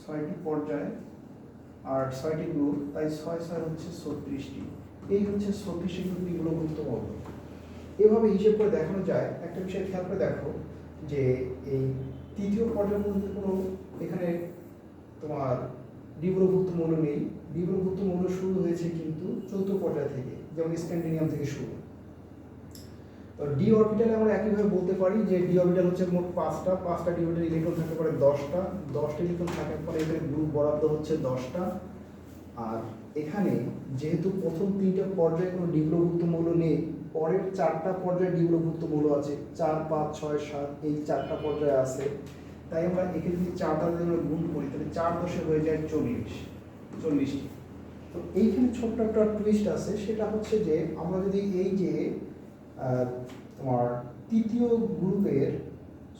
6টি পর্যায় আর 6টি গ্রুপ, তাই 6 6 হচ্ছে 36টি। এই হচ্ছে 36টি গ্রুপ পি গ্রুপভুক্ত মৌল। এভাবে হিসেব করে দেখানো যায়। একটা বিষয় খেয়াল করে দেখো যে এই তৃতীয় পর্যায়ের মধ্যে কোনো এখানে তোমার ডি গ্রুপভুক্ত মৌল নেই। ডি গ্রুপভুক্ত মৌল শুরু হয়েছে কিন্তু 4র্থ পর্যায় থেকে, যেমন স্ক্যান্ডিনিয়াম থেকে শুরু। তো ডি অরবিটালে আমরা একইভাবে বলতে পারি যে ডি অরবিটাল হচ্ছে মোট 5টা ডি অরবিটাল ইলেকট্রন থাকতে পারে 10টা ইলেকট্রন থাকার পরে এখানে গ্রুপ বরাদ্দ হচ্ছে 10টা। আর এখানে যেহেতু প্রথম 3টা পর্যায়ে কোনো ডি গ্রুপভুক্ত মৌল নেই, পরের 4টা পর্যায়ে ডি গ্রুপভুক্ত মৌল আছে, 4, 5, 6, 7 এই 4টা পর্যায়ে আছে। তাই আমরা এখানে যদি 4টা যদি আমরা গুণ করি তাহলে 4 10 হয়ে যায় 40টি। তো এইখানে ছোট্ট একটা টুইস্ট আছে, সেটা হচ্ছে যে আমরা যদি এই যে তোমার তৃতীয় গ্রুপের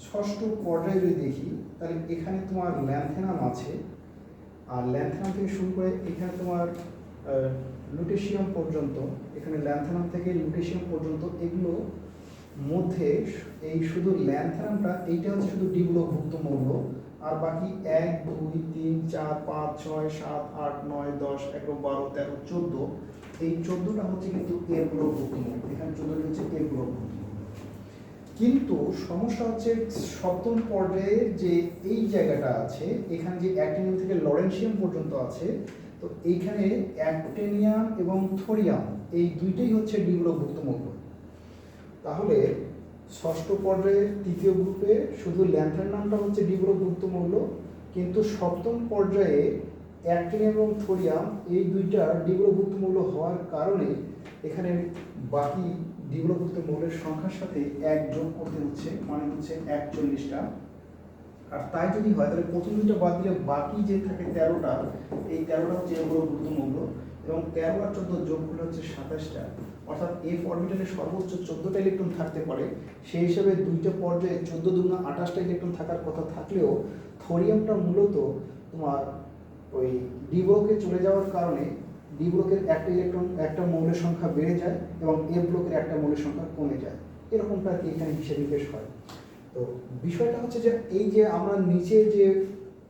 6ষ্ঠ পর্যায়ে যদি দেখি তাহলে এখানে তোমার ল্যান্থেনাম আছে, আর ল্যান্থেনাম থেকে শুরু করে এখানে তোমার লুটেশিয়াম পর্যন্ত, এখানে ল্যান্থেনাম থেকে লুটেশিয়াম পর্যন্ত, এগুলো মধ্যে এই শুধু ল্যান্থেনামটা এইটা হচ্ছে শুধু ডি গ্রুপভুক্ত মৌল, আর বাকি 1 2 3 4 5 6 7 8 9 10 11 12 13 14, এই 14টা হচ্ছে কিন্তু এর গ্রহভুক্ত মৌল। এখানে 14টা হচ্ছে এর গ্রহভুক্ত মৌল। কিন্তু সমস্যা হচ্ছে সপ্তম পর্যায়ে যে এই জায়গাটা আছে, এখানে যে অ্যাক্টিনিয়াম থেকে লরেনসিয়াম পর্যন্ত আছে, তো এইখানে অ্যাক্টিনিয়াম এবং থোরিয়াম এই দুইটাই হচ্ছে ডি গ্রহভুক্ত মৌল। তাহলে ষষ্ঠ পর্যায়ের তৃতীয় গ্রুপে শুধু ল্যান্থার নামটা হচ্ছে ডি গ্রহভুক্ত মৌল, কিন্তু সপ্তম পর্যায়ে অ্যাক্টিনিয়াম এবং থোরিয়াম এই দুইটা ডি গ্রহভুক্ত মৌল হওয়ার কারণে এখানে বাকি ডি গ্রহভুক্ত মৌলের সংখ্যার সাথে 1 যোগ করতে হচ্ছে, মানে হচ্ছে 41টা। আর তাই যদি হয় তাহলে প্রথম দুইটা বাদ দিলে বাকি যে থাকে 13টা, এই 13টা হচ্ছে ডি গ্রহভুক্ত মৌল, এবং 13 আর 14 যোগ করলে হচ্ছে 27টা। অর্থাৎ এফ অরবিটালে সর্বোচ্চ 14টা ইলেকট্রন থাকতে পারে। সেই হিসেবে দুইটা পর্যায়ে 14 দুগুণা 28টা ইলেকট্রন থাকার কথা থাকলেও থোরিয়ামটা মূলত তোমার ওই ডি ব্লকে চলে যাওয়ার কারণে ডি ব্লকের একটা ইলেকট্রন একটা মৌলের সংখ্যা বেড়ে যায় এবং এ ব্লকের একটা মৌলের সংখ্যা কমে যায়, এরকমটা আর কি এখানে হিসেব নিকেশ হয়। তো বিষয়টা হচ্ছে যে এই যে আমরা নিচে যে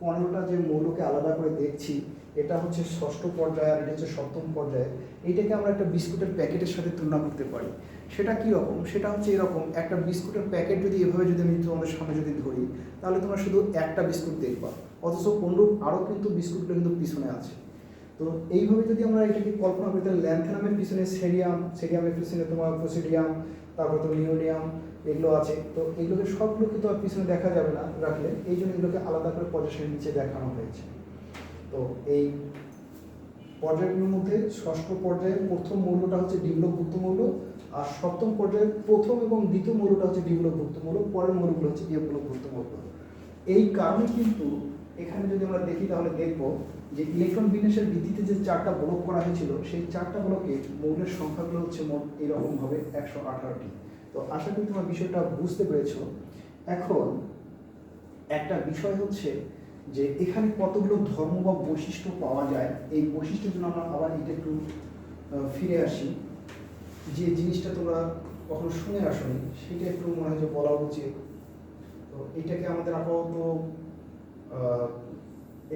15টা যে মৌলকে আলাদা করে দেখছি, এটা হচ্ছে ষষ্ঠ পর্যায়ে আর এটা হচ্ছে সপ্তম পর্যায়ে। এইটাকে আমরা একটা বিস্কুটের প্যাকেটের সাথে তুলনা করতে পারি। সেটা কি রকম? সেটা হচ্ছে এরকম, একটা বিস্কুটের প্যাকেট যদি এভাবে যদি আমি তোমাদের সামনে যদি ধরি, তাহলে তোমরা শুধু একটা বিস্কুট দেখবা, অথচ অনুরূপ আরও কিন্তু বিস্কুটগুলো কিন্তু পিছনে আছে। তো এইভাবে যদি আমরা এটাকে কল্পনা করি, তাহলে ল্যান্থানামের পিছনে সেরিয়ামের পিছনে তোমার প্রসিডিয়াম, তারপর তো নিউনিয়াম, এগুলো আছে। তো এগুলোকে সবগুলো কিন্তু আর পিছনে দেখা যাবে না রাখলে, এই জন্য এগুলোকে আলাদা করে পর্যায়ের নিচে দেখানো হয়েছে। তো এই পর্যায়গুলোর মধ্যে ষষ্ঠ পর্যায়ের প্রথম মৌলটা হচ্ছে ডি ব্লকভুক্ত মৌল, আর সপ্তম পর্যায়ের প্রথম এবং দ্বিতীয় মৌলটা হচ্ছে ডি ব্লকভুক্ত মৌল, পরের মৌলগুলো হচ্ছে এ ব্লকভুক্ত মৌল। এই কারণে কিন্তু এখানে যদি আমরা দেখি তাহলে দেখব যে ইলেকট্রন বিন্যাসের ভিত্তিতে যে 4টা ব্লক করা হয়েছিল, সেই 4টা ব্লকে মৌলের সংখ্যাগুলো হচ্ছে মোট এরকমভাবে 118টি। তো আশা করি তোমার বিষয়টা বুঝতে পেরেছো। এখন একটা বিষয় হচ্ছে যে এখানে কতগুলো ধর্ম বা বৈশিষ্ট্য পাওয়া যায়। এই বৈশিষ্ট্যের জন্য আমরা আবার এটা একটু ফিরে আসি, যে জিনিসটা তোমরা কখনো শুনে আসনি সেটা একটু মনে হয় যে বলা উচিত। তো এইটাকে আমাদের আপাতত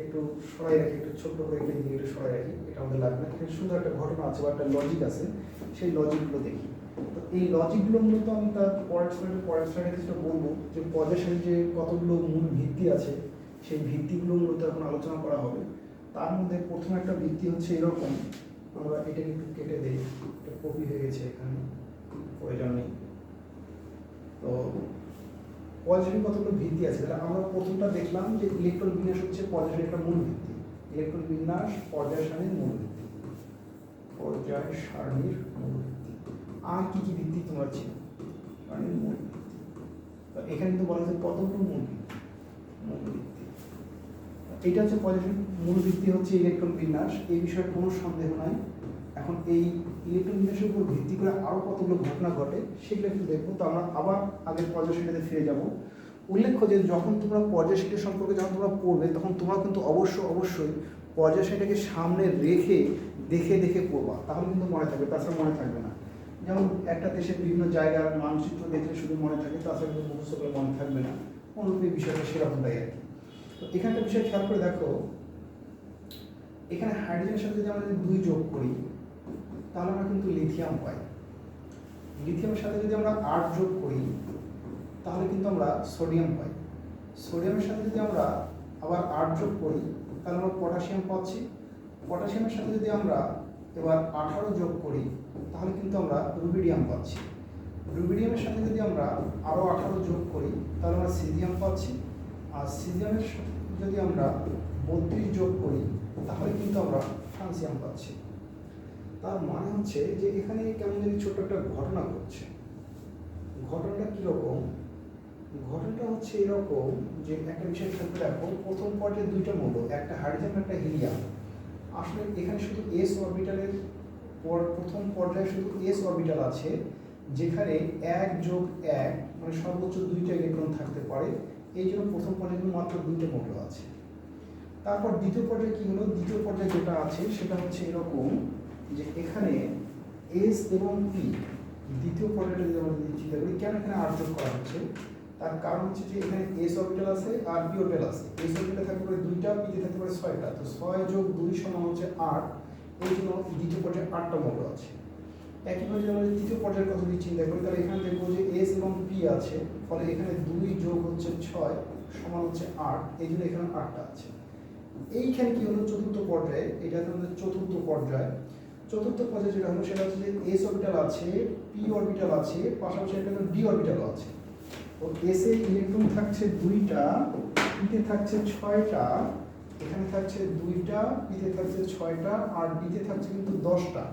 একটু সরাই রাখি, একটু ছোট্ট করে একটা দিকে একটু সরাই রাখি, এটা আমাদের লাগবে না। এখানে সুন্দর একটা ঘটনা আছে বা একটা লজিক আছে, সেই লজিকগুলো দেখি। তো এই লজিকগুলো মূলত আমি তার পরের স্লাইডে কিছুটা বলবো যে পর্যায়ের যে কতগুলো মূল ভিত্তি আছে, সেই ভিত্তিগুলো মূলত এখন আলোচনা করা হবে। তার মধ্যে প্রথম একটা ভিত্তি হচ্ছে এরকম, আমরা এটাকে একটু কেটে দিই, এটা কপি হয়ে গেছে, এখানে প্রয়োজন নেই। তো পর্যায়ের কতগুলো ভিত্তি আছে, তাহলে আমরা প্রথমটা দেখলাম যে ইলেকট্রন বিন্যাস হচ্ছে পর্যায়ের একটা মূল ভিত্তি। ইলেকট্রন বিন্যাস পর্যায় সারণীর মূল ভিত্তি, পর্যায় সারণীর মূল ভিত্তি। আর কি কি ভিত্তি তোমরা ছিল? সারণীর মূল ভিত্তি। এখানে কিন্তু বলা হচ্ছে কতগুলো মূল ভিত্তি, মূল ভিত্তি। এটা হচ্ছে পর্যায়ের মূল ভিত্তি হচ্ছে ইলেকট্রন বিন্যাস, এই বিষয়ে কোনো সন্দেহ নাই। এখন এই ইলেকট্রন বিন্যাসের উপর ভিত্তি করে আরও কতগুলো ঘটনা ঘটে সেগুলো একটু দেখবো। তো আমরা আবার আগের পর্যায় সেটাতে ফিরে যাব। উল্লেখ্য যে যখন তোমরা পর্যায় সেটের সম্পর্কে যখন তোমরা পড়বে, তখন তোমরা কিন্তু অবশ্যই পর্যায় সেটাকে সামনে রেখে দেখে দেখে পড়বা, তাহলে কিন্তু মনে থাকবে, তাছাড়া মনে থাকবে না। যেমন একটা দেশের বিভিন্ন জায়গার মানচিত্র দেখলে শুধু মনে থাকে, তাছাড়া কিন্তু মুখস্থ করে মনে থাকবে না। অনুরূপ এই বিষয়টা সেরকমটাই আর কি। তো এখানে একটা বিষয় খেয়াল করে দেখো, এখানে হাইড্রোজেনের সাথে যদি আমরা 2 যোগ করি তাহলে আমরা কিন্তু লিথিয়াম পাই। লিথিয়ামের সাথে যদি আমরা 8 যোগ করি তাহলে কিন্তু আমরা সোডিয়াম পাই। সোডিয়ামের সাথে যদি আমরা আবার 8 যোগ করি তাহলে আমরা পটাশিয়াম পাচ্ছি। পটাশিয়ামের সাথে যদি আমরা এবার 18 যোগ করি তাহলে কিন্তু আমরা রুবিডিয়াম পাচ্ছি। রুবিডিয়ামের সাথে যদি আমরা আরও 18 যোগ করি তাহলে আমরা সিজিয়াম পাচ্ছি। আর সিজিয়ামের সাথে যদি আমরা 32 যোগ করি তাহলে কিন্তু আমরা ফ্রান্সিয়াম পাচ্ছি। তার মানে হচ্ছে যে এখানে কেমন জানি ছোট্ট একটা ঘটনা ঘটছে। ঘটনাটা কীরকম? ঘটনাটা হচ্ছে এরকম যে একটা বিষয় খেয়াল করে রাখো, প্রথম পর্যায়ে 2টা মৌল, একটা হাইড্রোজেন একটা হিলিয়াম। আসলে এখানে শুধু এস অরবিটালের প্রথম পর্যায়ে শুধু এস অরবিটাল আছে, যেখানে 1 যোগ 1 মানে সর্বোচ্চ 2টা ইলেকট্রন থাকতে পারে। এই জন্য প্রথম পর্যায়ে মাত্র 2টা মৌল আছে। তারপর দ্বিতীয় পর্যায়ে কি হলো? দ্বিতীয় পর্যায়ে যেটা আছে সেটা হচ্ছে এরকম যে এখানে এস এবং পি, দ্বিতীয় পর্যায়টা যদি আমরা চিন্তা করি কেন এখানে 8 যোগ করা হচ্ছে, তার কারণ হচ্ছে যে এখানে এস অরবিটাল আছে আর পি অরবিটাল আছে। এস অরবিটালে থাকতে পারে 2টা, পিতে থাকতে পারে 6টা। তো 6 যোগ 2 সমান হচ্ছে 8। এই জন্য দ্বিতীয় পর্যায়ে 8টা মৌল আছে। একইভাবে যদি আমরা তৃতীয় পর্যায়ের কথা যদি চিন্তা করি, তাহলে এখানে দেখবো যে এস এবং পি আছে, ফলে এখানে 2 যোগ হচ্ছে 6 সমান হচ্ছে 8। এই জন্য এখানে 8টা আছে। এইখানে কি হলো, চতুর্থ পর্যায়ে, এটা আমাদের চতুর্থ পর্যায়। চতুর্থ পর্যায়ে যেটা হলো সেটা হচ্ছে যে এস অরবিটাল আছে, পি অরবিটাল আছে, পাশাপাশি একটা ডি অরবিটালও আছে। তো এস এ ইলেকট্রন থাকছে 2টা, পিতে থাকছে 6টা, এখানে থাকছে 2টা, পিতে থাকছে 6টা, আর ডিতে থাকছে কিন্তু 10টা।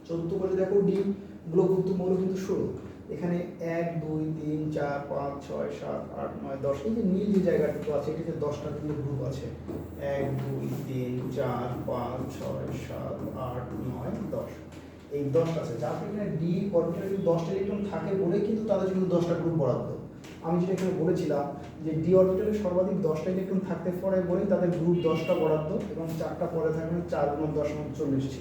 চতুর্থ পর্যায়ে দেখো ডি গ্লোবযুক্ত মৌল কিন্তু 16। এখানে 1 2 3 4 5 6 7 8 9 10, এই যে নীল যে জায়গাটুকু আছে এটাতে 10টা কিন্তু গ্রুপ আছে। 1 2 3 4 5 6 7 8 9 10, এই 10টা আছে। যার এখানে ডি অরবিটালে কিন্তু 10টা ইলেকট্রন থাকে বলে কিন্তু তাদের কিন্তু 10টা গ্রুপ বরাদ্দ। আমি যেটা এখানে বলেছিলাম যে ডি অরবিটালে সর্বাধিক 10টা ইলেকট্রন থাকতে পারে বলেই তাদের গ্রুপ 10টা বরাদ্দ, এবং 4টা পরে থাকবে 4 × 10 = 40 ছিল।